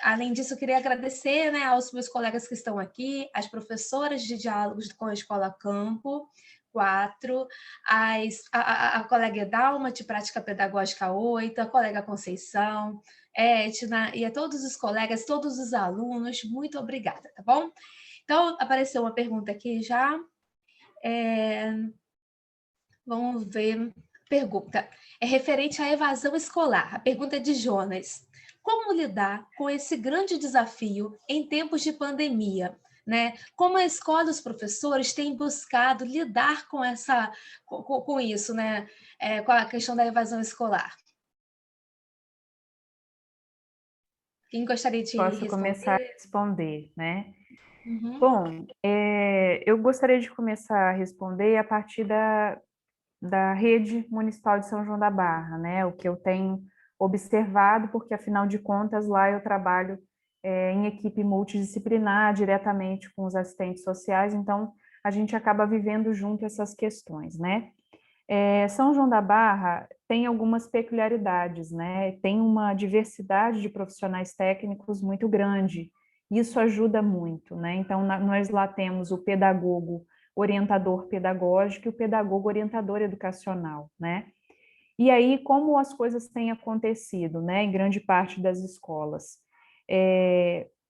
além disso, eu queria agradecer, né, aos meus colegas que estão aqui, às professoras de diálogos com a Escola Campo 4, a colega Dalma, de Prática Pedagógica 8, a colega Conceição, Etna, e a todos os colegas, todos os alunos, muito obrigada, tá bom? Então, apareceu uma pergunta aqui já. Vamos ver. Pergunta. É referente à evasão escolar. A pergunta é de Jonas. Como lidar com esse grande desafio em tempos de pandemia? Né? Como a escola e os professores têm buscado lidar com isso, né? Com a questão da evasão escolar? Quem gostaria de Posso responder? começar a responder, né? Uhum. Bom, eu gostaria de começar a responder a partir da rede municipal de São João da Barra, né? O que eu tenho observado, porque afinal de contas lá eu trabalho em equipe multidisciplinar, diretamente com os assistentes sociais, então a gente acaba vivendo junto essas questões, né? São João da Barra tem algumas peculiaridades, né? Tem uma diversidade de profissionais técnicos muito grande. Isso ajuda muito, né? Então, nós lá temos o pedagogo orientador pedagógico e o pedagogo orientador educacional, né? E aí, como as coisas têm acontecido, né, em grande parte das escolas?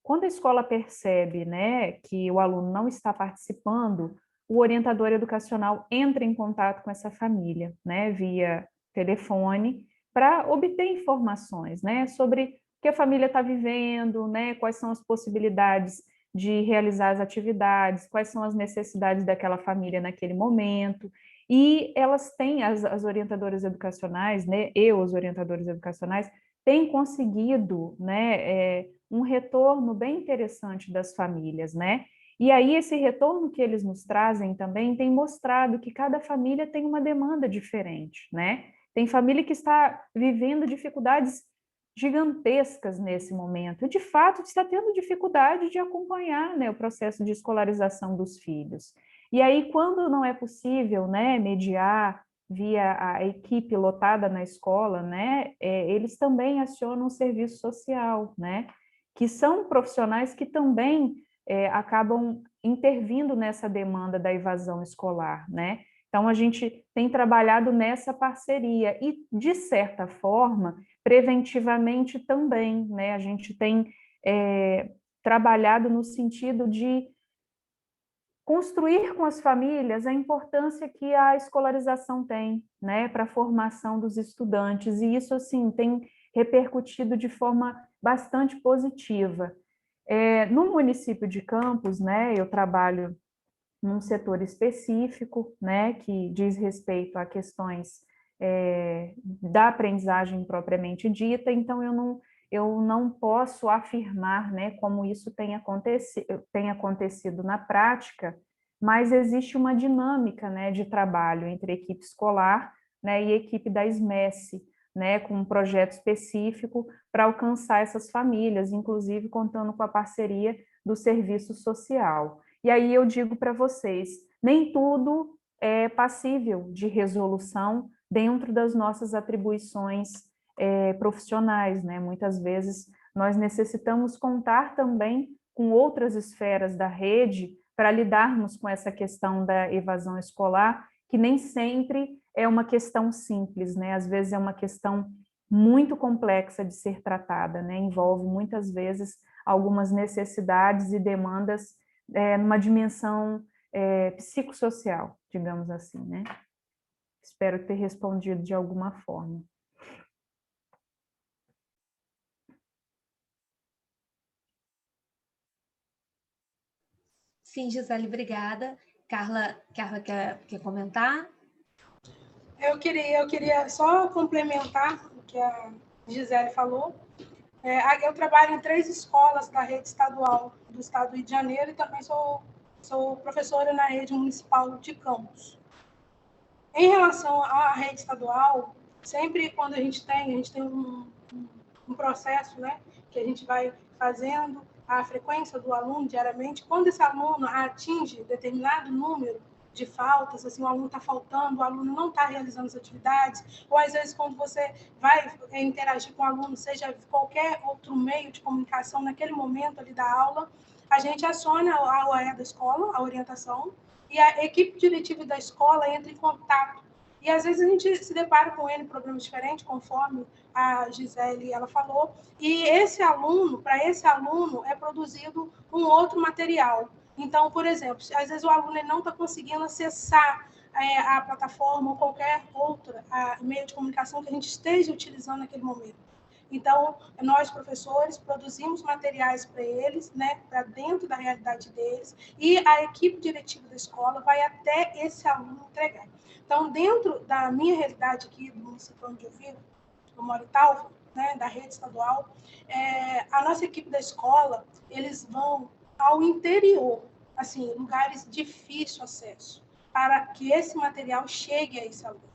Quando a escola percebe, né, que o aluno não está participando, o orientador educacional entra em contato com essa família, né, via telefone, para obter informações, né, sobre o que a família está vivendo, né, quais são as possibilidades de realizar as atividades, quais são as necessidades daquela família naquele momento. E elas têm, as orientadoras educacionais, né, e os orientadores educacionais, têm conseguido, né, um retorno bem interessante das famílias, né? E aí esse retorno que eles nos trazem também tem mostrado que cada família tem uma demanda diferente, né? Tem família que está vivendo dificuldades gigantescas nesse momento, e de fato está tendo dificuldade de acompanhar, né, o processo de escolarização dos filhos. E aí, quando não é possível, né, mediar via a equipe lotada na escola, né, eles também acionam o serviço social, né, que são profissionais que também acabam intervindo nessa demanda da evasão escolar, né? Então, a gente tem trabalhado nessa parceria e, de certa forma, preventivamente também, né? A gente tem trabalhado no sentido de construir com as famílias a importância que a escolarização tem, né, para a formação dos estudantes, e isso, assim, tem repercutido de forma bastante positiva. No município de Campos, né, eu trabalho num setor específico, né, que diz respeito a questões da aprendizagem propriamente dita, então eu não posso afirmar, né, como isso tem acontecido na prática, mas existe uma dinâmica, né, de trabalho entre equipe escolar, né, e equipe da SMESC, né, com um projeto específico para alcançar essas famílias, inclusive contando com a parceria do serviço social. E aí eu digo para vocês, nem tudo é passível de resolução dentro das nossas atribuições profissionais, né? Muitas vezes nós necessitamos contar também com outras esferas da rede para lidarmos com essa questão da evasão escolar, que nem sempre é uma questão simples, né? Às vezes é uma questão muito complexa de ser tratada, né? Envolve muitas vezes algumas necessidades e demandas numa dimensão psicossocial, digamos assim, né? Espero ter respondido de alguma forma. Sim, Gisele, obrigada. Carla quer comentar? Eu queria só complementar o que a Gisele falou. Eu trabalho em 3 escolas da rede estadual do estado do Rio de Janeiro e também sou professora na rede municipal de Campos. Em relação à rede estadual, sempre quando a gente tem um processo, né, que a gente vai fazendo a frequência do aluno diariamente. Quando esse aluno atinge determinado número de faltas, assim, o aluno está faltando, o aluno não está realizando as atividades, ou às vezes quando você vai interagir com o aluno, seja qualquer outro meio de comunicação naquele momento ali da aula, a gente aciona a OE da escola, a orientação, e a equipe diretiva da escola entra em contato. E às vezes a gente se depara com N problemas diferentes, conforme a Gisele ela falou, e para esse aluno é produzido um outro material. Então, por exemplo, às vezes o aluno ele não está conseguindo acessar a plataforma ou qualquer outro meio de comunicação que a gente esteja utilizando naquele momento. Então, nós, professores, produzimos materiais para eles, né, para dentro da realidade deles, e a equipe diretiva da escola vai até esse aluno entregar. Então, dentro da minha realidade aqui, do município onde eu vivo, eu moro em Talva, né, da rede estadual, a nossa equipe da escola, eles vão ao interior, assim, lugares de difícil acesso, para que esse material chegue a esse aluno.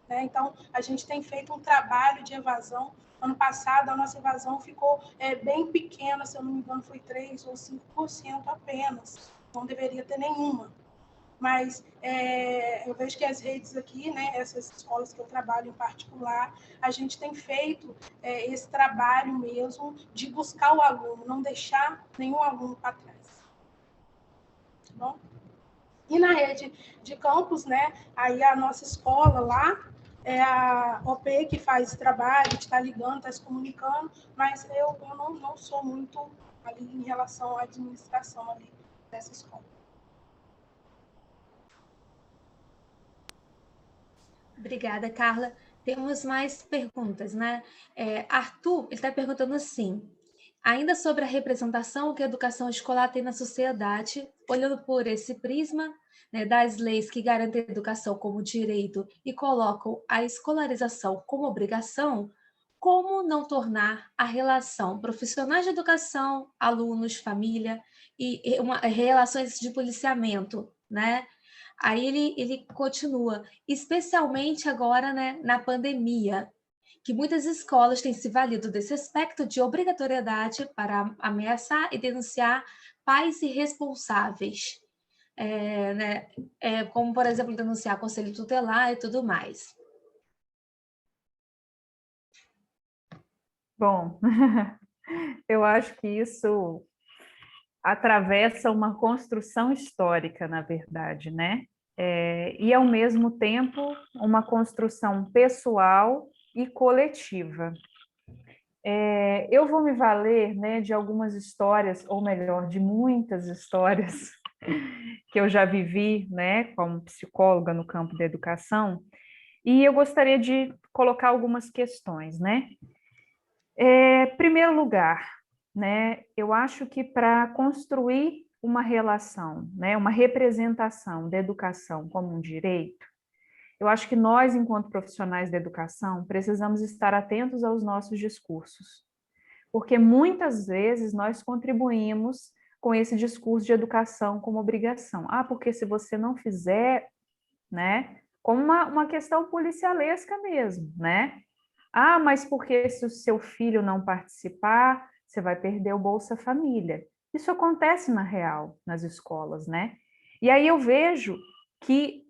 Né? Então, a gente tem feito um trabalho de evasão. Ano passado, a nossa evasão ficou bem pequena, se eu não me engano, foi 3% ou 5% apenas. Não deveria ter nenhuma. Mas eu vejo que as redes aqui, né, essas escolas que eu trabalho em particular, a gente tem feito esse trabalho mesmo de buscar o aluno, não deixar nenhum aluno para trás. Tá bom? E na rede de campus, né, aí a nossa escola lá, é a OP que faz esse trabalho, está ligando, está se comunicando, mas eu não sou muito ali em relação à administração ali dessa escola. Obrigada, Carla. Temos mais perguntas, né? Arthur, ele está perguntando assim, ainda sobre a representação que a educação escolar tem na sociedade, olhando por esse prisma, né, das leis que garantem a educação como direito e colocam a escolarização como obrigação, como não tornar a relação profissionais de educação, alunos, família e relações de policiamento, né, Aí ele continua, especialmente agora, né, na pandemia, que muitas escolas têm se valido desse aspecto de obrigatoriedade para ameaçar e denunciar pais irresponsáveis, né, como, por exemplo, denunciar conselho tutelar e tudo mais. Bom, eu acho que isso atravessa uma construção histórica, na verdade, né? E, ao mesmo tempo, uma construção pessoal e coletiva. Eu vou me valer, né, de algumas histórias, ou melhor, de muitas histórias que eu já vivi, né, como psicóloga no campo da educação, e eu gostaria de colocar algumas questões, né? Primeiro lugar, né, eu acho que para construir uma relação, né, uma representação da educação como um direito, eu acho que nós, enquanto profissionais da educação, precisamos estar atentos aos nossos discursos, porque muitas vezes nós contribuímos com esse discurso de educação como obrigação. Ah, porque se você não fizer, né, como uma questão policialesca mesmo, né? Ah, mas porque se o seu filho não participar, você vai perder o Bolsa Família. Isso acontece na real, nas escolas, né? E aí eu vejo que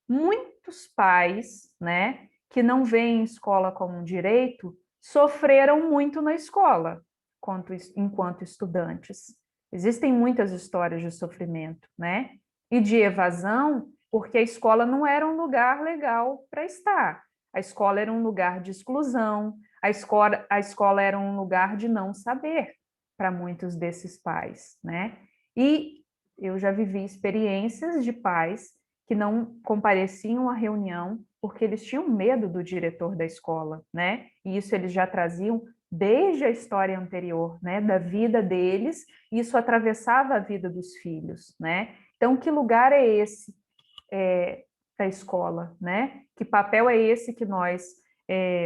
muitos pais, né, que não veem escola como um direito, sofreram muito na escola, enquanto estudantes. Existem muitas histórias de sofrimento, né? E de evasão, porque a escola não era um lugar legal para estar. A escola era um lugar de exclusão, a escola era um lugar de não saber para muitos desses pais, né? E eu já vivi experiências de pais que não compareciam à reunião porque eles tinham medo do diretor da escola, né? E isso eles já traziam desde a história anterior, né, da vida deles, e isso atravessava a vida dos filhos, né? Então, que lugar é esse da escola, né? Que papel é esse que nós,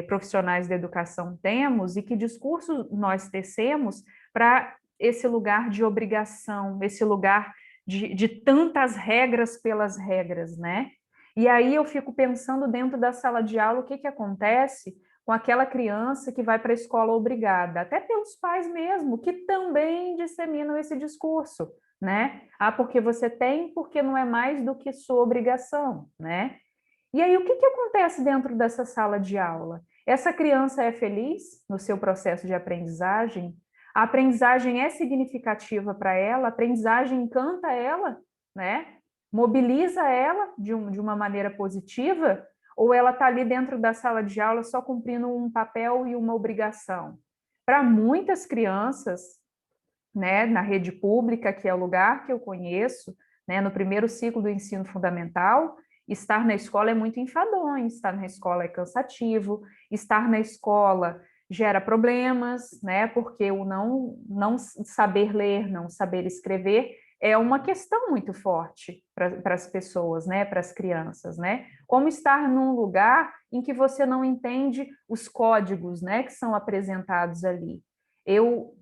profissionais da educação, temos e que discurso nós tecemos para esse lugar de obrigação, esse lugar de tantas regras pelas regras, né? E aí eu fico pensando dentro da sala de aula o que acontece com aquela criança que vai para a escola obrigada, até pelos pais mesmo, que também disseminam esse discurso, né? Ah, porque você tem, porque não é mais do que sua obrigação, né? E aí, o que acontece dentro dessa sala de aula? Essa criança é feliz no seu processo de aprendizagem? A aprendizagem é significativa para ela? A aprendizagem encanta ela, né? Mobiliza ela de uma maneira positiva? Ou ela está ali dentro da sala de aula só cumprindo um papel e uma obrigação? Para muitas crianças, né, na rede pública, que é o lugar que eu conheço, né, no primeiro ciclo do ensino fundamental, estar na escola é muito enfadonho, estar na escola é cansativo, estar na escola gera problemas, né, porque o não saber ler, não saber escrever é uma questão muito forte para as pessoas, né, para as crianças, né? Como estar num lugar em que você não entende os códigos, né, que são apresentados ali. Eu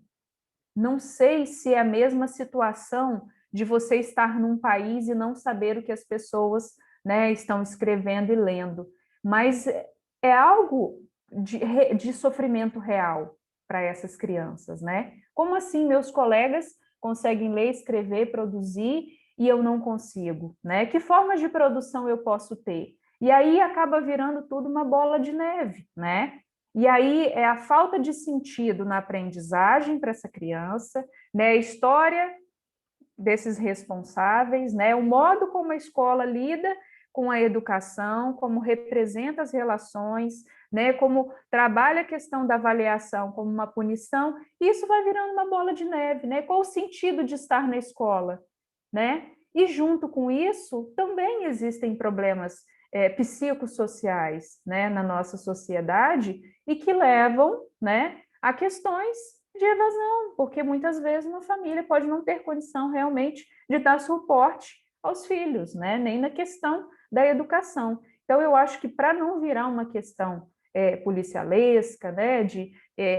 não sei se é a mesma situação de você estar num país e não saber o que as pessoas, né, estão escrevendo e lendo, mas é algo de sofrimento real para essas crianças, né? Como assim meus colegas conseguem ler, escrever, produzir e eu não consigo, né? Que formas de produção eu posso ter? E aí acaba virando tudo uma bola de neve, né? E aí é a falta de sentido na aprendizagem para essa criança, né? A história desses responsáveis, né? O modo como a escola lida com a educação, como representa as relações, né? Como trabalha a questão da avaliação como uma punição, isso vai virando uma bola de neve, né? Qual o sentido de estar na escola, né? E junto com isso também existem problemas psicossociais, né, na nossa sociedade e que levam, né, a questões de evasão, porque muitas vezes uma família pode não ter condição realmente de dar suporte aos filhos, né, nem na questão da educação. Então, eu acho que para não virar uma questão policialesca, né, de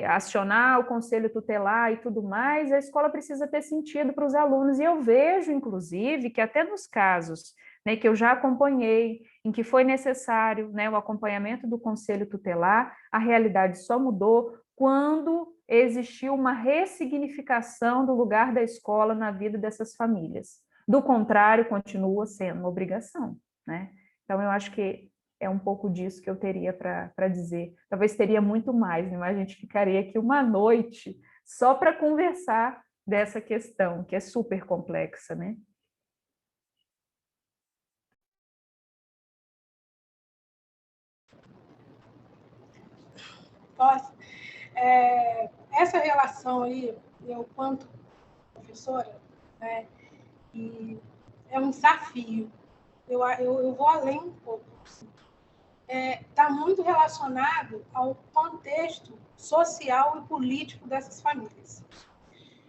acionar o conselho tutelar e tudo mais, a escola precisa ter sentido para os alunos. E eu vejo, inclusive, que até nos casos, né, que eu já acompanhei, em que foi necessário, né, o acompanhamento do conselho tutelar, a realidade só mudou quando existiu uma ressignificação do lugar da escola na vida dessas famílias. Do contrário, continua sendo uma obrigação, né? Então, eu acho que é um pouco disso que eu teria para dizer. Talvez teria muito mais, né? Mas a gente ficaria aqui uma noite só para conversar dessa questão, que é super complexa, né? Nossa, essa relação aí, eu quanto professora, né, e é um desafio. Eu vou além um pouco. Está muito relacionado ao contexto social e político dessas famílias.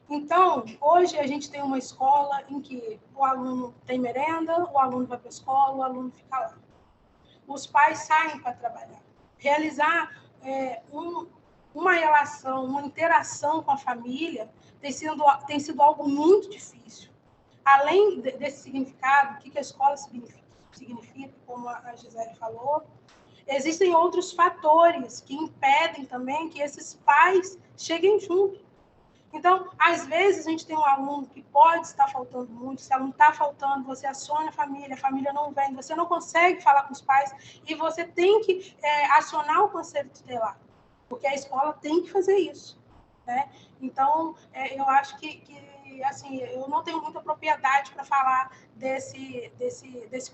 Então, hoje a gente tem uma escola em que o aluno tem merenda, o aluno vai para a escola, o aluno fica lá. Os pais saem para trabalhar. Realizar uma relação, uma interação com a família tem sido algo muito difícil. Além desse significado, o que a escola significa, como a Gisele falou, existem outros fatores que impedem também que esses pais cheguem junto. Então, às vezes, a gente tem um aluno que pode estar faltando muito, se o aluno está faltando, você aciona a família não vem, você não consegue falar com os pais, e você tem que acionar o conselho tutelar, porque a escola tem que fazer isso, né? Então, eu acho que assim, eu não tenho muita propriedade para falar desse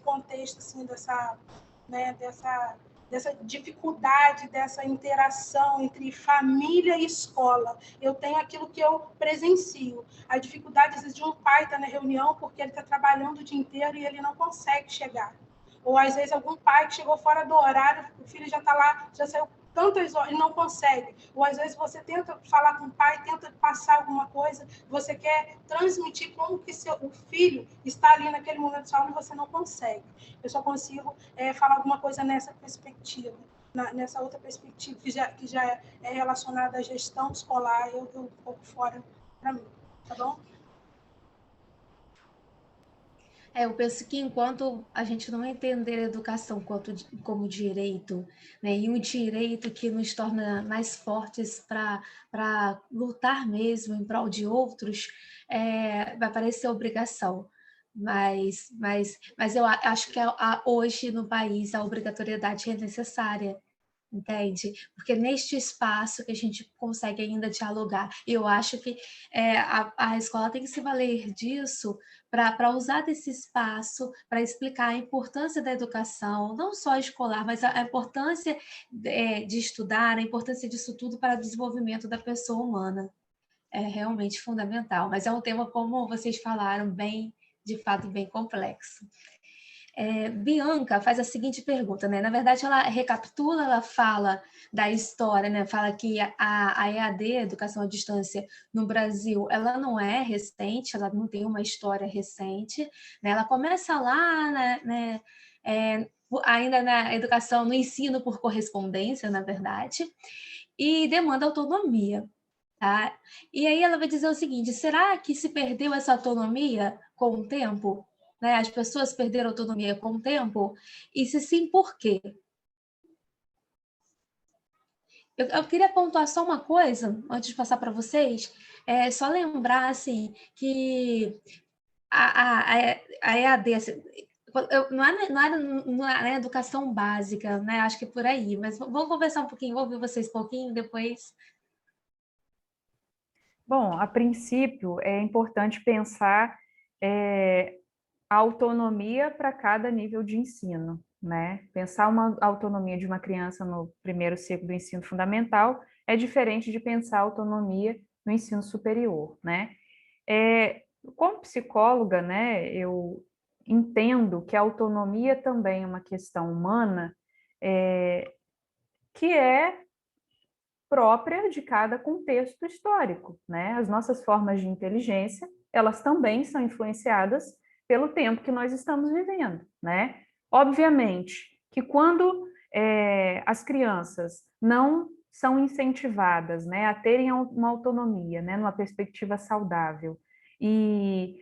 contexto, assim, dessa dificuldade, dessa interação entre família e escola. Eu tenho aquilo que eu presencio. A dificuldade, às vezes, de um pai estar na reunião porque ele está trabalhando o dia inteiro e ele não consegue chegar. Ou, às vezes, algum pai que chegou fora do horário, o filho já está lá, já saiu tantas horas e não consegue. Ou, às vezes, você tenta falar com o pai, tenta passar alguma coisa, você quer transmitir como que o filho está ali naquele momento de aula e você não consegue. Eu só consigo falar alguma coisa nessa perspectiva. Nessa outra perspectiva, que já é relacionada à gestão escolar, eu um pouco fora para mim. Tá bom? Eu penso que enquanto a gente não entender a educação como direito, né, e um direito que nos torna mais fortes para lutar mesmo em prol de outros, vai parecer obrigação. Mas eu acho que hoje no país a obrigatoriedade é necessária, entende? Porque neste espaço que a gente consegue ainda dialogar, eu acho que a escola tem que se valer disso para usar desse espaço para explicar a importância da educação, não só escolar, mas a importância de estudar, a importância disso tudo para o desenvolvimento da pessoa humana. É realmente fundamental, mas é um tema, como vocês falaram, de fato, bem complexo. Bianca faz a seguinte pergunta, né? Na verdade, ela recapitula, ela fala da história, né? Fala que a EAD, Educação à Distância, no Brasil, ela não é recente, ela não tem uma história recente, né? Ela começa lá, né? Ainda na educação, no ensino por correspondência, na verdade, e demanda autonomia. Tá? E aí ela vai dizer o seguinte: será que se perdeu essa autonomia com o tempo? Né? As pessoas perderam autonomia com o tempo? E se sim, por quê? Eu queria pontuar só uma coisa, antes de passar para vocês, só lembrar assim, que a EAD, assim, não é na educação básica, né? Acho que é por aí, mas vamos conversar um pouquinho, vou ouvir vocês um pouquinho, depois. Bom, a princípio é importante pensar a autonomia para cada nível de ensino, né? Pensar uma autonomia de uma criança no primeiro ciclo do ensino fundamental é diferente de pensar a autonomia no ensino superior, né? Como psicóloga, né, eu entendo que a autonomia também é uma questão humana, que é própria de cada contexto histórico, né? As nossas formas de inteligência, elas também são influenciadas pelo tempo que nós estamos vivendo, né? Obviamente que quando as crianças não são incentivadas, né, a terem uma autonomia, né, numa perspectiva saudável, e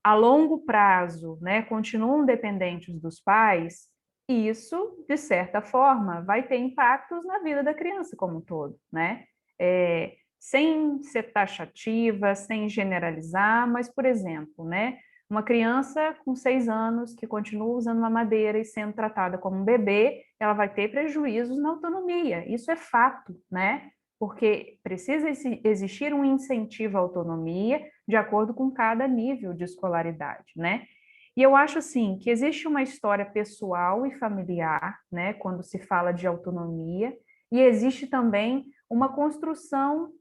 a longo prazo, né, continuam dependentes dos pais, isso, de certa forma, vai ter impactos na vida da criança como um todo, né? Sem ser taxativa, sem generalizar, mas, por exemplo, né, uma criança com 6 anos que continua usando mamadeira e sendo tratada como um bebê, ela vai ter prejuízos na autonomia. Isso é fato, né? Porque precisa existir um incentivo à autonomia de acordo com cada nível de escolaridade, né? E eu acho assim que existe uma história pessoal e familiar, né, quando se fala de autonomia, e existe também uma construção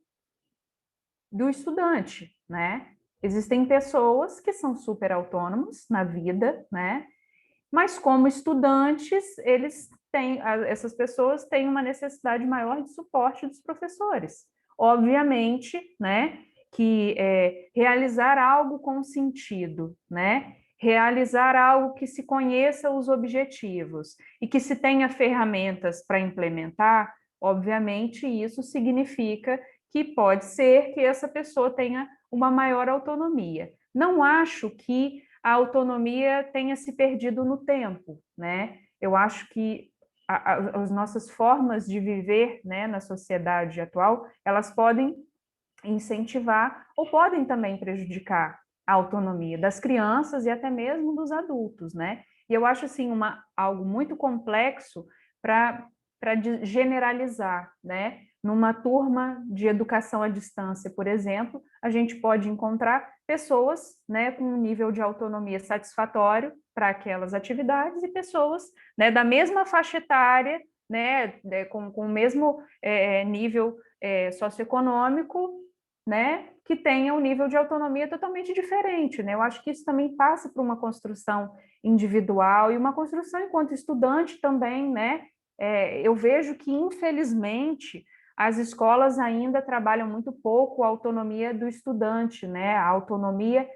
do estudante, né? Existem pessoas que são super autônomos na vida, né? Mas como estudantes, essas pessoas têm uma necessidade maior de suporte dos professores. Obviamente, né, que realizar algo com sentido, né, realizar algo que se conheça os objetivos e que se tenha ferramentas para implementar, obviamente isso significa que pode ser que essa pessoa tenha uma maior autonomia. Não acho que a autonomia tenha se perdido no tempo, né? Eu acho que as nossas formas de viver, né, na sociedade atual, elas podem incentivar ou podem também prejudicar a autonomia das crianças e até mesmo dos adultos, né? E eu acho assim algo muito complexo para generalizar, né? Numa turma de educação à distância, por exemplo, a gente pode encontrar pessoas, né, com um nível de autonomia satisfatório para aquelas atividades e pessoas, né, da mesma faixa etária, né, com o mesmo nível socioeconômico, né, que tenha um nível de autonomia totalmente diferente, né? Eu acho que isso também passa por uma construção individual e uma construção enquanto estudante também, né? Eu vejo que, infelizmente, as escolas ainda trabalham muito pouco a autonomia do estudante, né? A autonomia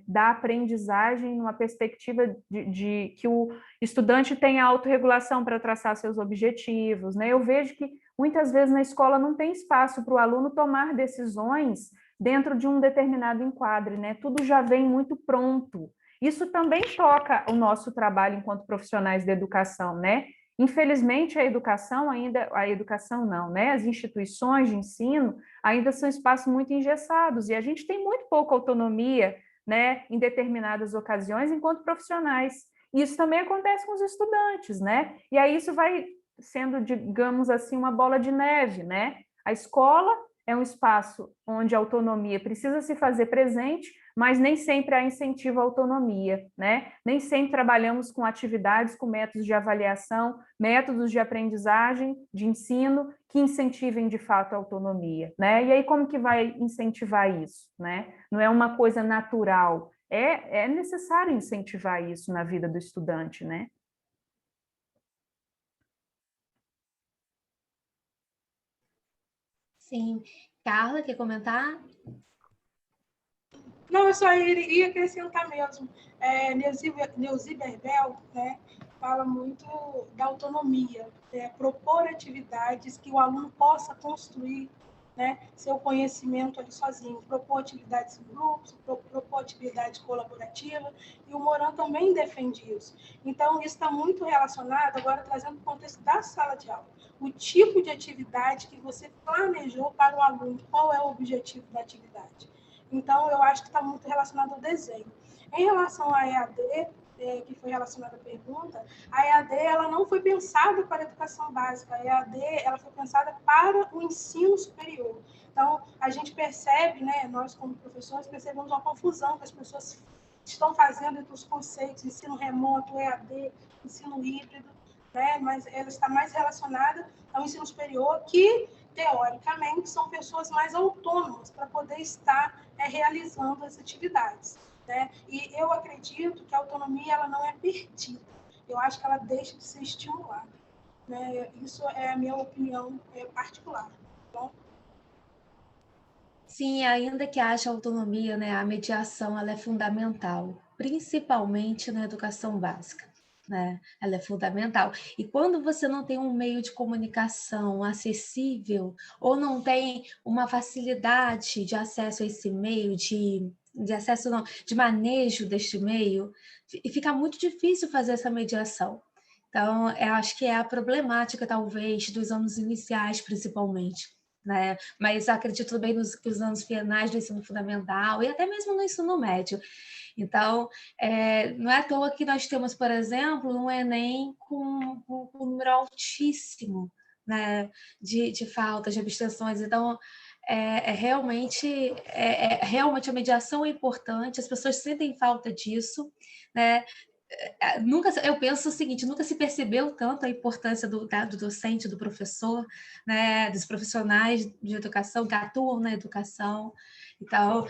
da aprendizagem numa perspectiva de que o estudante tenha autorregulação para traçar seus objetivos, né? Eu vejo que muitas vezes na escola não tem espaço para o aluno tomar decisões dentro de um determinado enquadre, né? Tudo já vem muito pronto. Isso também toca o nosso trabalho enquanto profissionais da educação, né? Infelizmente, a educação não, né? As instituições de ensino ainda são espaços muito engessados e a gente tem muito pouca autonomia, né, em determinadas ocasiões enquanto profissionais. Isso também acontece com os estudantes, né? E aí isso vai sendo, digamos assim, uma bola de neve, né? A escola é um espaço onde a autonomia precisa se fazer presente, mas nem sempre há incentivo à autonomia, né? Nem sempre trabalhamos com atividades, com métodos de avaliação, métodos de aprendizagem, de ensino, que incentivem de fato a autonomia, né? E aí como que vai incentivar isso, né? Não é uma coisa natural, é necessário incentivar isso na vida do estudante, né? Sim. Carla, quer comentar? Não, eu só iria acrescentar mesmo. Neuzi Berbel, né, fala muito da autonomia, propor atividades que o aluno possa construir, né, seu conhecimento ali sozinho, propor atividades em grupos, propor atividade colaborativa, e o Moran também defende isso. Então, isso está muito relacionado, agora trazendo o contexto da sala de aula, o tipo de atividade que você planejou para o aluno, qual é o objetivo da atividade. Então, eu acho que está muito relacionado ao desenho. Em relação à EAD, que foi relacionada à pergunta, a EAD ela não foi pensada para a educação básica, a EAD ela foi pensada para o ensino superior. Então, a gente percebe, né, nós como professores, percebemos uma confusão que as pessoas estão fazendo entre os conceitos ensino remoto, EAD, ensino híbrido, né, mas ela está mais relacionada ao ensino superior, que, teoricamente, são pessoas mais autônomas para poder estar realizando as atividades, né? E eu acredito que a autonomia ela não é perdida. Eu acho que ela deixa de ser estimulada, né? Isso é a minha opinião particular. Tá? Sim, ainda que haja autonomia, né, a mediação ela é fundamental, principalmente na educação básica. Né? Ela é fundamental. E quando você não tem um meio de comunicação acessível ou não tem uma facilidade de acesso a esse meio, de de acesso não, de manejo deste meio, e fica muito difícil fazer essa mediação. Então, eu acho que é a problemática, talvez, dos anos iniciais, principalmente, né? Mas acredito também nos anos finais do ensino fundamental e até mesmo no ensino médio. Então, não é à toa que nós temos, por exemplo, um Enem com um número altíssimo, né, de faltas, de abstenções. Então, realmente a mediação é importante, as pessoas sentem falta disso, né? Nunca, eu penso o seguinte, nunca se percebeu tanto a importância do docente, do professor, né, dos profissionais de educação que atuam na educação. Então,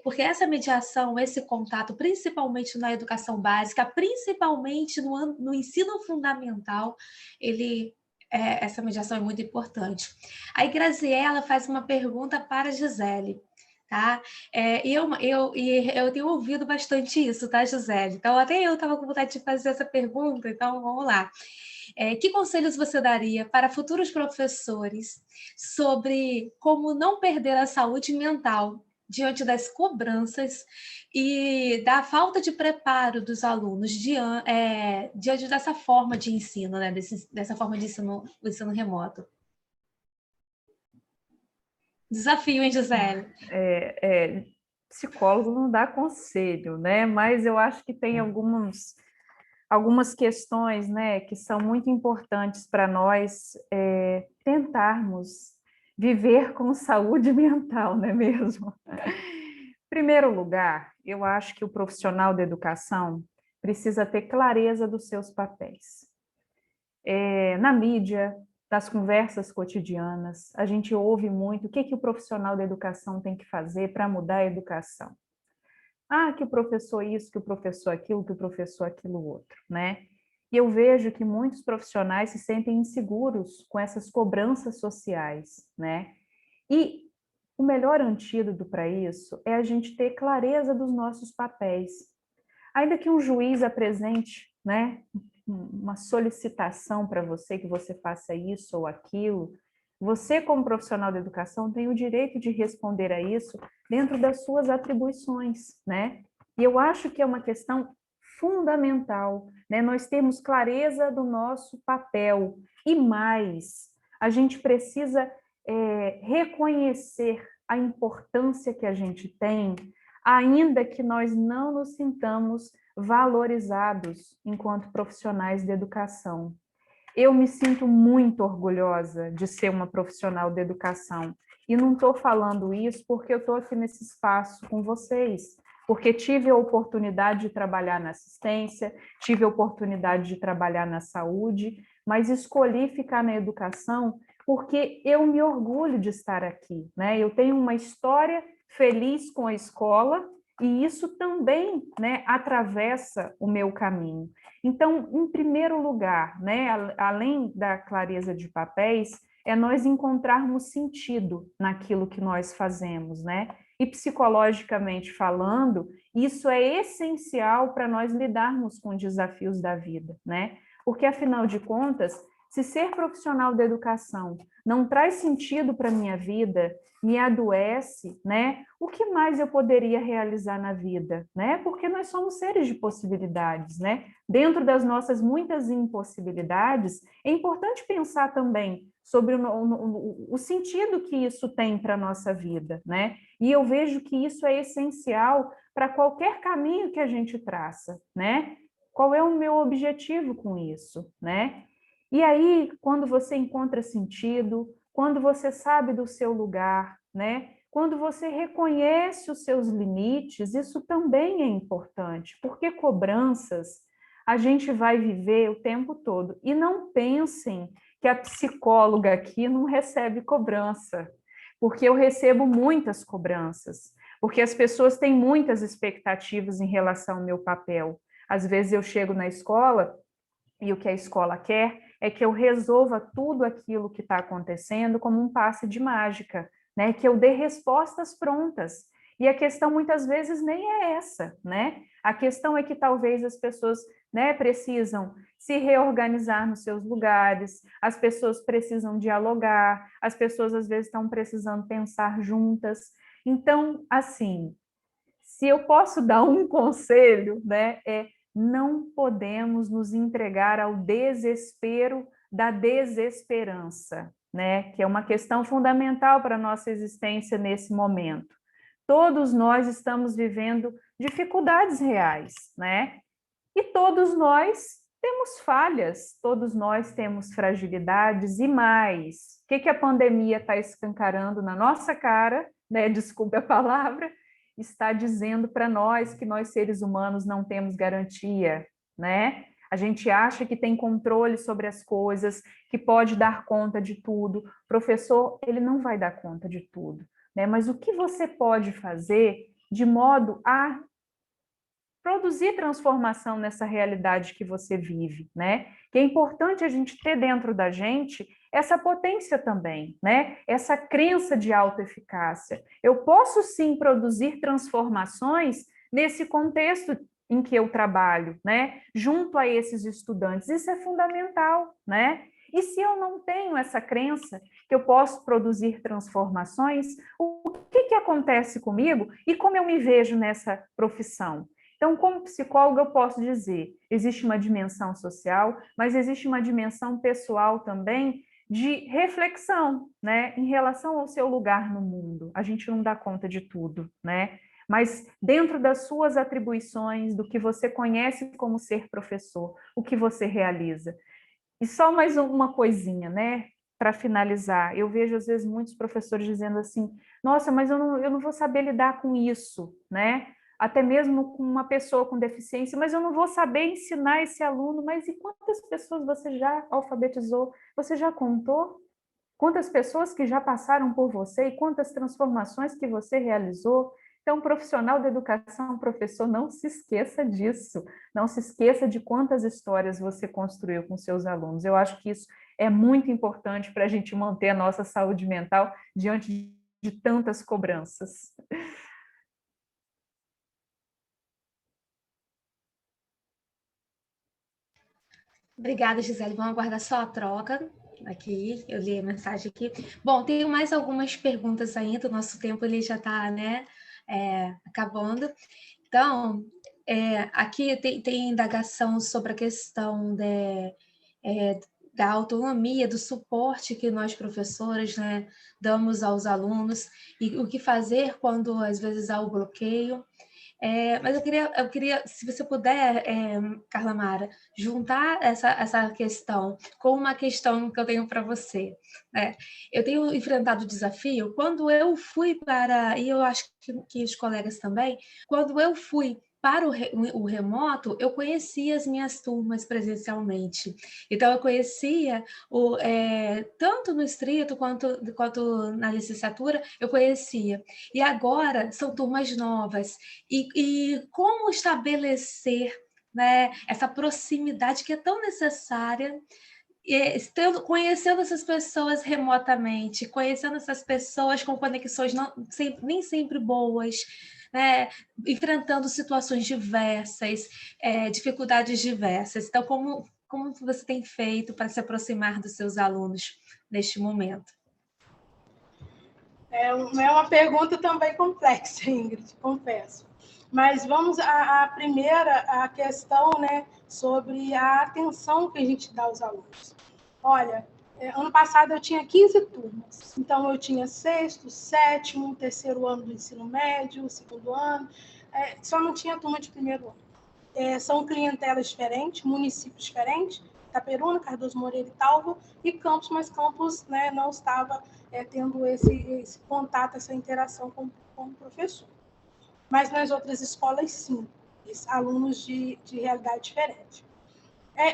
porque essa mediação, esse contato, principalmente na educação básica, principalmente no ensino fundamental, essa mediação é muito importante. A Graziella faz uma pergunta para a Gisele. Tá? Eu tenho ouvido bastante isso, tá, Gisele? Então, até eu estava com vontade de fazer essa pergunta, então vamos lá. Que conselhos você daria para futuros professores sobre como não perder a saúde mental diante das cobranças e da falta de preparo dos alunos diante dessa forma de ensino, né? Dessa forma de ensino remoto? Desafio, hein, Gisele? Psicólogo não dá conselho, né? Mas eu acho que tem algumas questões, né, que são muito importantes para nós tentarmos viver com saúde mental, não é mesmo? Em primeiro lugar, eu acho que o profissional da educação precisa ter clareza dos seus papéis. Na mídia, nas conversas cotidianas, a gente ouve muito o que o profissional da educação tem que fazer para mudar a educação. Que o professor isso, que o professor aquilo, que o professor aquilo outro, né? E eu vejo que muitos profissionais se sentem inseguros com essas cobranças sociais, né? E o melhor antídoto para isso é a gente ter clareza dos nossos papéis. Ainda que um juiz apresente, né, uma solicitação para você, que você faça isso ou aquilo, você, como profissional da educação, tem o direito de responder a isso dentro das suas atribuições, né? E eu acho que é uma questão fundamental, né? Nós temos clareza do nosso papel e mais, a gente precisa reconhecer a importância que a gente tem, ainda que nós não nos sintamos valorizados enquanto profissionais de educação. Eu me sinto muito orgulhosa de ser uma profissional de educação. E não estou falando isso porque eu estou aqui nesse espaço com vocês, porque tive a oportunidade de trabalhar na assistência, tive a oportunidade de trabalhar na saúde, mas escolhi ficar na educação porque eu me orgulho de estar aqui, né? Eu tenho uma história feliz com a escola e isso também, né, atravessa o meu caminho. Então, em primeiro lugar, né, além da clareza de papéis, é nós encontrarmos sentido naquilo que nós fazemos, né? E psicologicamente falando, isso é essencial para nós lidarmos com os desafios da vida, né? Porque, afinal de contas, se ser profissional da educação não traz sentido para a minha vida, me adoece, né? O que mais eu poderia realizar na vida, né? Porque nós somos seres de possibilidades, né? Dentro das nossas muitas impossibilidades, é importante pensar também sobre o sentido que isso tem para a nossa vida, né? E eu vejo que isso é essencial para qualquer caminho que a gente traça, né? Qual é o meu objetivo com isso, né? E aí, quando você encontra sentido, quando você sabe do seu lugar, né? Quando você reconhece os seus limites, isso também é importante, porque cobranças a gente vai viver o tempo todo. E não pensem que a psicóloga aqui não recebe cobrança, porque eu recebo muitas cobranças, porque as pessoas têm muitas expectativas em relação ao meu papel. Às vezes eu chego na escola e o que a escola quer é que eu resolva tudo aquilo que está acontecendo como um passe de mágica, né? Que eu dê respostas prontas. E a questão muitas vezes nem é essa, né? A questão é que talvez as pessoas, né, precisam se reorganizar nos seus lugares, as pessoas precisam dialogar, as pessoas às vezes estão precisando pensar juntas. Então, assim, Se eu posso dar um conselho, né, não podemos nos entregar ao desespero da desesperança, né, que é uma questão fundamental para a nossa existência nesse momento. Todos nós estamos vivendo dificuldades reais, né? E todos nós temos falhas, todos nós temos fragilidades e mais. O que a pandemia está escancarando na nossa cara, né? Desculpe a palavra, está dizendo para nós que nós, seres humanos, não temos garantia, né? A gente acha que tem controle sobre as coisas, que pode dar conta de tudo. O professor, ele não vai dar conta de tudo, né? Mas o que você pode fazer de modo a produzir transformação nessa realidade que você vive, né? Que é importante a gente ter dentro da gente essa potência também, né? Essa crença de autoeficácia. Eu posso sim produzir transformações nesse contexto em que eu trabalho, né? Junto a esses estudantes. Isso é fundamental, né? E se eu não tenho essa crença que eu posso produzir transformações, o que acontece comigo e como eu me vejo nessa profissão? Então, como psicóloga, eu posso dizer, existe uma dimensão social, mas existe uma dimensão pessoal também de reflexão, né, em relação ao seu lugar no mundo. A gente não dá conta de tudo, né? Mas dentro das suas atribuições, do que você conhece como ser professor, o que você realiza. E só mais uma coisinha, né? Para finalizar, eu vejo às vezes muitos professores dizendo assim: nossa, mas eu não vou saber lidar com isso, né? Até mesmo com uma pessoa com deficiência, mas eu não vou saber ensinar esse aluno. Mas e quantas pessoas você já alfabetizou? Você já contou? Quantas pessoas que já passaram por você e quantas transformações que você realizou? Então, profissional da educação, professor, não se esqueça disso. Não se esqueça de quantas histórias você construiu com seus alunos. Eu acho que isso é muito importante para a gente manter a nossa saúde mental diante de tantas cobranças. Obrigada, Gisele. Vamos aguardar só a troca aqui. Eu li a mensagem aqui. Bom, tenho mais algumas perguntas ainda. O nosso tempo ele já está, né, acabando. Então, aqui tem indagação sobre a questão da autonomia, do suporte que nós, professores, né, damos aos alunos e o que fazer quando, às vezes, há o bloqueio. Mas eu queria, se você puder, Carla Mara, juntar essa questão com uma questão que eu tenho para você, né? Eu tenho enfrentado o desafio quando eu fui para, e eu acho que os colegas também, quando eu fui para o remoto, eu conhecia as minhas turmas presencialmente. Então, eu conhecia tanto no estrito quanto na licenciatura, eu conhecia. E agora são turmas novas. E como estabelecer, né, essa proximidade que é tão necessária, conhecendo essas pessoas remotamente, conhecendo essas pessoas com conexões nem sempre boas, né, enfrentando situações diversas, dificuldades diversas. Então, como você tem feito para se aproximar dos seus alunos neste momento? É uma pergunta também complexa, Ingrid, confesso. Mas vamos à primeira, a questão, né, sobre a atenção que a gente dá aos alunos. Olha, ano passado eu tinha 15 turmas, então eu tinha sexto, sétimo, terceiro ano do ensino médio, segundo ano, só não tinha turma de primeiro ano. São clientelas diferentes, municípios diferentes, Itaperuna, Cardoso Moreira e Talva, e Campos, mas Campos, né, não estava tendo esse contato, essa interação com o professor. Mas nas outras escolas, sim, alunos de realidade diferente.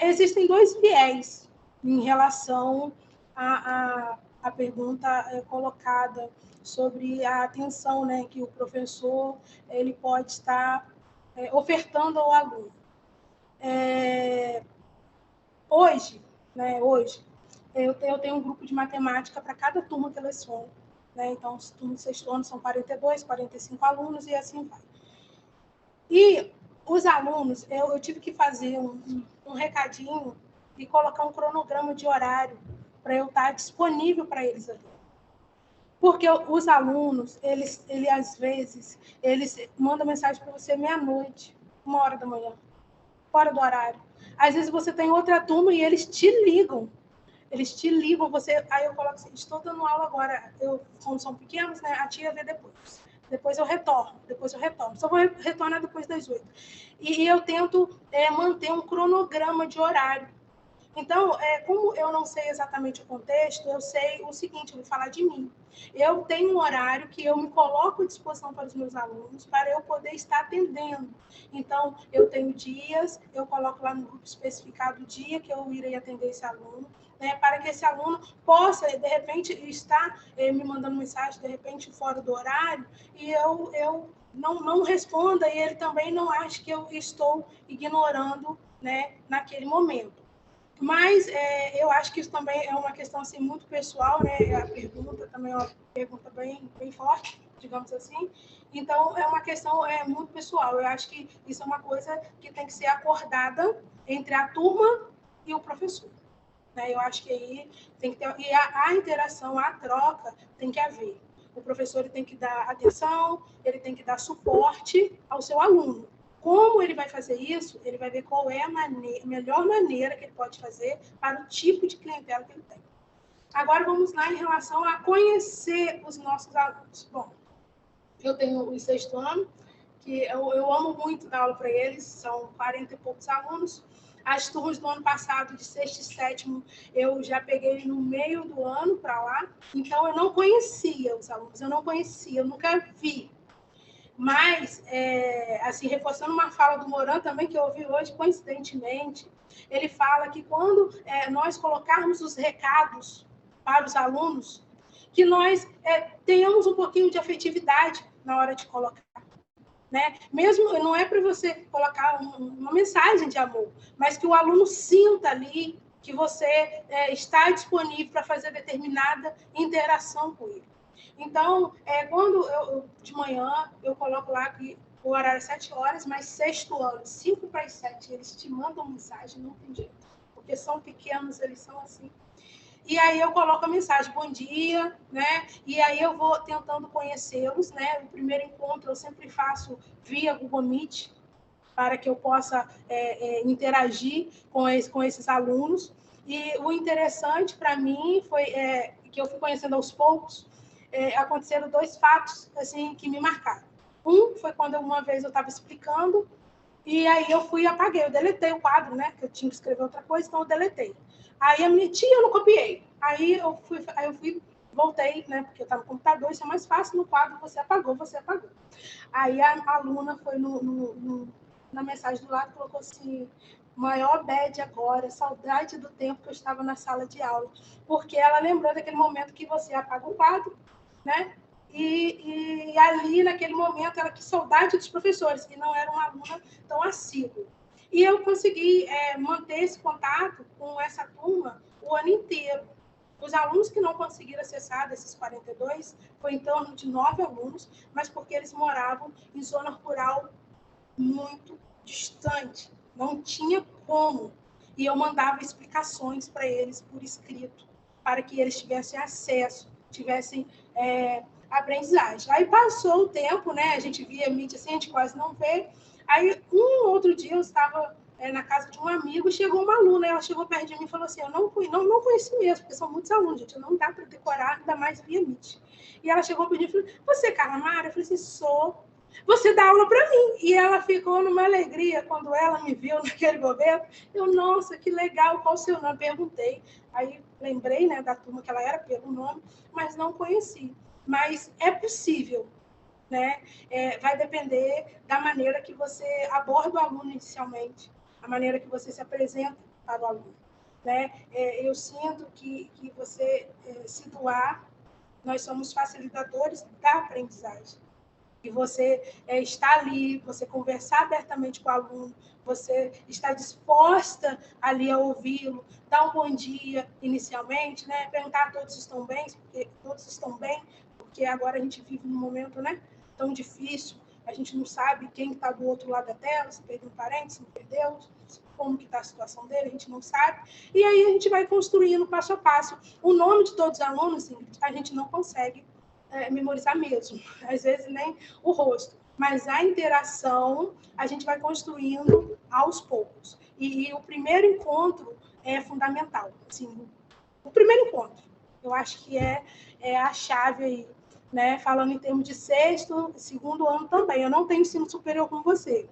Existem dois viés em relação à pergunta colocada sobre a atenção, né, que o professor ele pode estar ofertando ao aluno. Hoje, eu tenho um grupo de matemática para cada turma que eu leciono. Né? Então, os turmas de sexto ano são 42, 45 alunos e assim vai. E os alunos, eu tive que fazer um recadinho e colocar um cronograma de horário para eu estar disponível para eles ali. Porque os alunos, eles às vezes, eles mandam mensagem para você meia-noite, 1h da manhã, fora do horário. Às vezes você tem outra turma e eles te ligam. Aí eu coloco assim, estou dando aula agora, como são pequenos, né, a tia vê depois. Depois eu retorno. Só vou retornar depois das 8. E eu tento manter um cronograma de horário. Então, como eu não sei exatamente o contexto, eu sei o seguinte, eu vou falar de mim. Eu tenho um horário que eu me coloco à disposição para os meus alunos, para eu poder estar atendendo. Então, eu tenho dias, eu coloco lá no grupo especificado o dia que eu irei atender esse aluno, né, para que esse aluno possa, de repente, estar me mandando mensagem, de repente, fora do horário, e eu não responda, e ele também não ache que eu estou ignorando, né, naquele momento. Mas eu acho que isso também é uma questão assim, muito pessoal, né? A pergunta também é uma pergunta bem forte, digamos assim. Então, é uma questão muito pessoal. Eu acho que isso é uma coisa que tem que ser acordada entre a turma e o professor. Né? Eu acho que aí tem que ter... E a interação, a troca tem que haver. O professor ele tem que dar atenção, ele tem que dar suporte ao seu aluno. Como ele vai fazer isso? Ele vai ver qual é a melhor maneira que ele pode fazer para o tipo de clientela que ele tem. Agora, vamos lá em relação a conhecer os nossos alunos. Bom, eu tenho o 6º ano, que eu amo muito dar aula para eles, são 40 e poucos alunos. As turmas do ano passado, de 6º e 7º, eu já peguei no meio do ano para lá, então eu não conhecia os alunos, eu nunca vi. Mas, assim, reforçando uma fala do Moran também, que eu ouvi hoje, coincidentemente, ele fala que quando nós colocarmos os recados para os alunos, que nós tenhamos um pouquinho de afetividade na hora de colocar. Né? Mesmo não é para você colocar uma mensagem de amor, mas que o aluno sinta ali que você está disponível para fazer determinada interação com ele. Então, quando de manhã eu coloco lá que o horário é 7 horas, mas 6º ano, 5 para as 7, eles te mandam mensagem, não tem jeito, porque são pequenos, eles são assim. E aí eu coloco a mensagem, bom dia, né? E aí eu vou tentando conhecê-los, né? O primeiro encontro eu sempre faço via Google Meet, para que eu possa interagir com esses alunos. E o interessante para mim foi que eu fui conhecendo aos poucos, aconteceram 2 fatos assim, que me marcaram. Um foi quando uma vez eu estava explicando, e aí eu fui e apaguei, eu deletei o quadro, né? Que eu tinha que escrever outra coisa, então eu deletei. Aí a minha tia eu não copiei. Aí eu fui, voltei, né? Porque eu estava no computador, isso é mais fácil, no quadro você apagou. Aí a aluna foi na mensagem do lado e colocou assim, maior bad agora, saudade do tempo que eu estava na sala de aula. Porque ela lembrou daquele momento que você apaga o quadro, né? E ali, naquele momento, ela quis saudade dos professores, que não era uma aluna tão assídua. E eu consegui manter esse contato com essa turma o ano inteiro. Os alunos que não conseguiram acessar desses 42, foi em torno de 9 alunos, mas porque eles moravam em zona rural muito distante. Não tinha como. E eu mandava explicações para eles por escrito, para que eles tivessem acesso, tivessem aprendizagem. Aí passou o tempo, né? A gente via mídia assim, a gente quase não vê. Aí, um outro dia, eu estava na casa de um amigo e chegou uma aluna. Ela chegou perto de mim e falou assim, eu não conheci mesmo, porque são muitos alunos, gente, não dá para decorar, ainda mais via mídia. E ela chegou perto de mim e falou, você é Carla Mara? Eu falei assim, sou. Você dá aula para mim. E ela ficou numa alegria quando ela me viu naquele momento. Eu, nossa, que legal, qual o seu nome? Perguntei. Aí lembrei, né, da turma que ela era pelo nome, mas não conheci. Mas é possível, né? Vai depender da maneira que você aborda o aluno inicialmente, a maneira que você se apresenta para o aluno, né? Eu sinto que você se doar, nós somos facilitadores da aprendizagem. E você está ali, você conversar abertamente com o aluno, você está disposta ali a ouvi-lo, dar um bom dia inicialmente, né? Perguntar todos estão bem, porque agora a gente vive num momento, né, tão difícil, a gente não sabe quem está do outro lado da tela, se perdeu um parente, se não perdeu, como que está a situação dele, a gente não sabe. E aí a gente vai construindo passo a passo. O nome de todos os alunos, a gente não consegue memorizar mesmo, às vezes nem o rosto, mas a interação a gente vai construindo aos poucos. E o primeiro encontro é fundamental. Assim, o primeiro encontro, eu acho que é a chave aí, né? Falando em termos de sexto, segundo ano também. Eu não tenho ensino superior com você,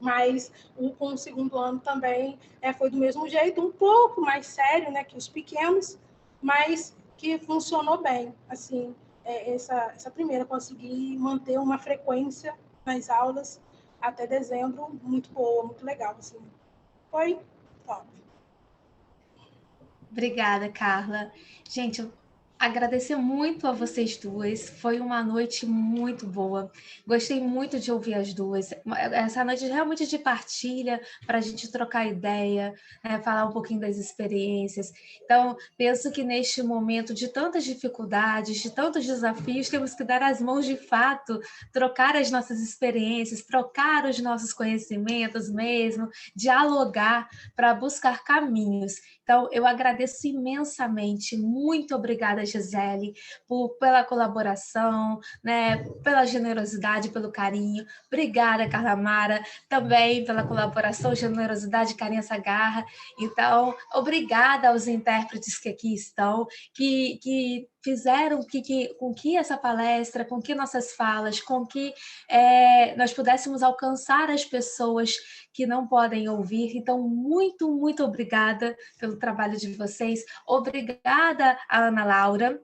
mas com o segundo ano também foi do mesmo jeito, um pouco mais sério, né, que os pequenos, mas que funcionou bem. Assim, essa primeira, consegui manter uma frequência nas aulas até dezembro muito boa, muito legal. Assim. Foi top. Obrigada, Carla. Gente, eu agradecer muito a vocês duas. Foi uma noite muito boa. Gostei muito de ouvir as duas. Essa noite realmente de partilha para a gente trocar ideia, né? Falar um pouquinho das experiências. Então, penso que neste momento de tantas dificuldades, de tantos desafios, temos que dar as mãos de fato, trocar as nossas experiências, trocar os nossos conhecimentos mesmo, dialogar para buscar caminhos. Então, eu agradeço imensamente. Muito obrigada, Gisele, pela colaboração, né, pela generosidade, pelo carinho. Obrigada, Carla Mara, também pela colaboração, generosidade, carinho, essa garra. Então, obrigada aos intérpretes que aqui estão, que fizeram com que essa palestra, com que nossas falas, com que nós pudéssemos alcançar as pessoas que não podem ouvir. Então, muito, muito obrigada pelo trabalho de vocês. Obrigada a Ana Laura,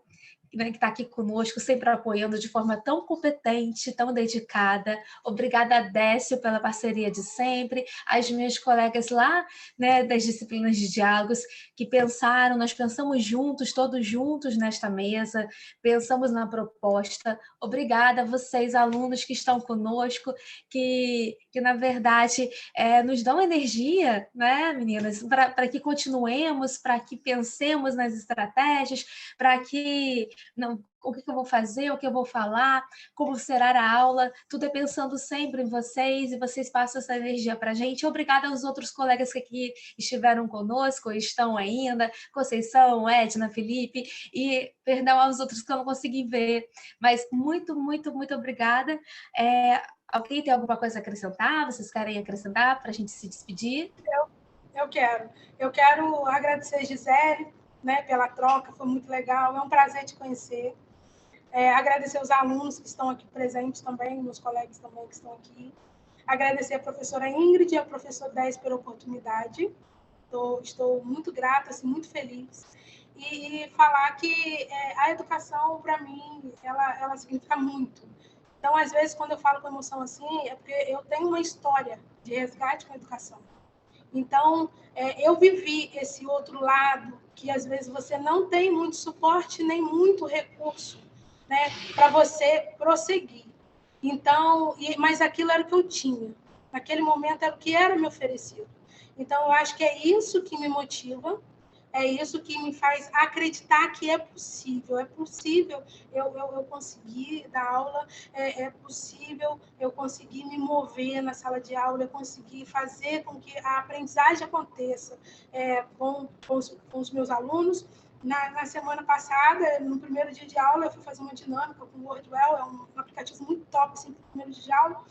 né, que está aqui conosco, sempre apoiando de forma tão competente, tão dedicada. Obrigada, Décio, pela parceria de sempre. As minhas colegas lá, né, das disciplinas de diálogos, que pensaram, nós pensamos juntos, todos juntos nesta mesa, pensamos na proposta. Obrigada a vocês, alunos que estão conosco, que na verdade, nos dão energia, né, meninas, para que continuemos, para que pensemos nas estratégias, para que não, o que eu vou fazer, o que eu vou falar, como será a aula, tudo é pensando sempre em vocês, e vocês passam essa energia para a gente. Obrigada aos outros colegas que aqui estiveram conosco, estão ainda, Conceição, Edna, Felipe, e perdão aos outros que eu não consegui ver, mas muito, muito, muito obrigada. Alguém tem alguma coisa a acrescentar? Vocês querem acrescentar para a gente se despedir? Eu quero. Eu quero agradecer, Gisele, né, pela troca, foi muito legal, é um prazer te conhecer. Agradecer os alunos que estão aqui presentes também, meus colegas também que estão aqui. Agradecer a professora Ingrid e a professora Décio pela oportunidade. Estou muito grata, assim, muito feliz. E falar que a educação, para mim, ela significa muito. Então, às vezes, quando eu falo com emoção assim, é porque eu tenho uma história de resgate com a educação. Então, eu vivi esse outro lado, que às vezes você não tem muito suporte, nem muito recurso, né, para você prosseguir. Então, mas aquilo era o que eu tinha. Naquele momento era o que era me oferecido. Então, eu acho que é isso que me motiva, é isso que me faz acreditar que é possível eu conseguir dar aula, é possível eu conseguir me mover na sala de aula, eu conseguir fazer com que a aprendizagem aconteça com os meus alunos. Na semana passada, no primeiro dia de aula, eu fui fazer uma dinâmica com o Wordwell, é um aplicativo muito top, assim, para o primeiro dia de aula.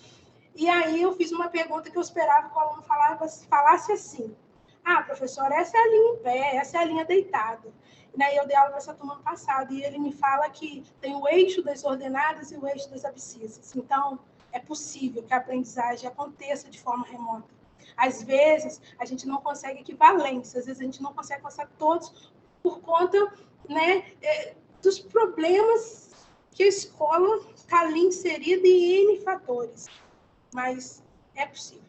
E aí eu fiz uma pergunta que eu esperava que o aluno falasse assim: ah, professora, essa é a linha em pé, essa é a linha deitada. E eu dei aula para essa turma no passado, e ele me fala que tem o eixo das ordenadas e o eixo das abscissas. Então, é possível que a aprendizagem aconteça de forma remota. Às vezes, a gente não consegue equivalência, às vezes a gente não consegue alcançar todos por conta, né, dos problemas que a escola está ali inserida em N fatores. Mas é possível.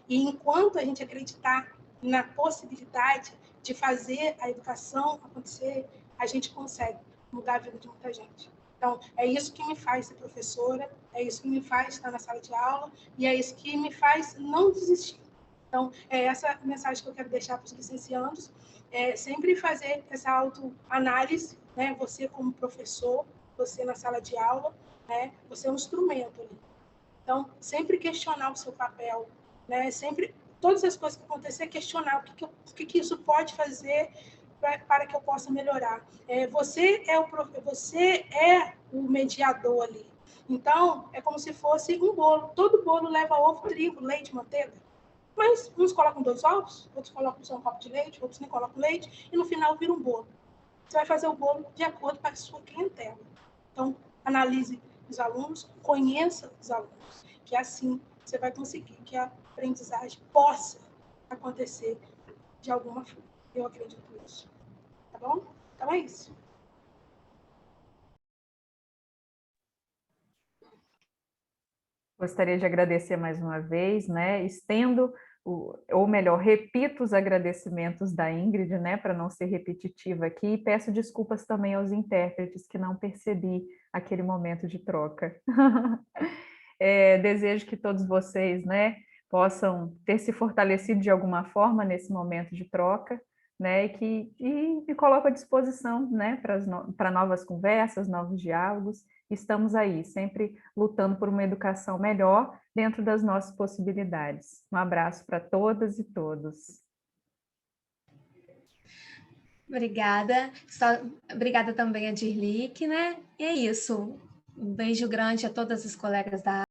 E enquanto a gente acreditar na possibilidade de fazer a educação acontecer, a gente consegue mudar a vida de muita gente. Então, é isso que me faz ser professora, é isso que me faz estar na sala de aula, e é isso que me faz não desistir. Então, é essa mensagem que eu quero deixar para os licenciandos, sempre fazer essa autoanálise, né? Você como professor, você na sala de aula, né? Você é um instrumento ali. Então, sempre questionar o seu papel, né? Sempre, todas as coisas que acontecer, questionar o que isso pode fazer para que eu possa melhorar. Você é o mediador ali. Então, é como se fosse um bolo. Todo bolo leva ovo, trigo, leite, manteiga. Mas uns colocam 2 ovos, outros colocam só um copo de leite, outros nem colocam leite, e no final vira um bolo. Você vai fazer o bolo de acordo com a sua clientela. Então, analise os alunos, conheça os alunos, que assim você vai conseguir que a aprendizagem possa acontecer de alguma forma. Eu acredito nisso. Tá bom? Então é isso. Gostaria de agradecer mais uma vez, né? Estendo, ou melhor, repito os agradecimentos da Ingrid, né? Para não ser repetitiva aqui, e peço desculpas também aos intérpretes que não percebi aquele momento de troca. Desejo que todos vocês, né, possam ter se fortalecido de alguma forma nesse momento de troca, né, e me coloco à disposição, né, para novas conversas, novos diálogos. Estamos aí, sempre lutando por uma educação melhor dentro das nossas possibilidades. Um abraço para todas e todos. Obrigada. Obrigada também a Dirlic, né? E é isso. Um beijo grande a todas as colegas da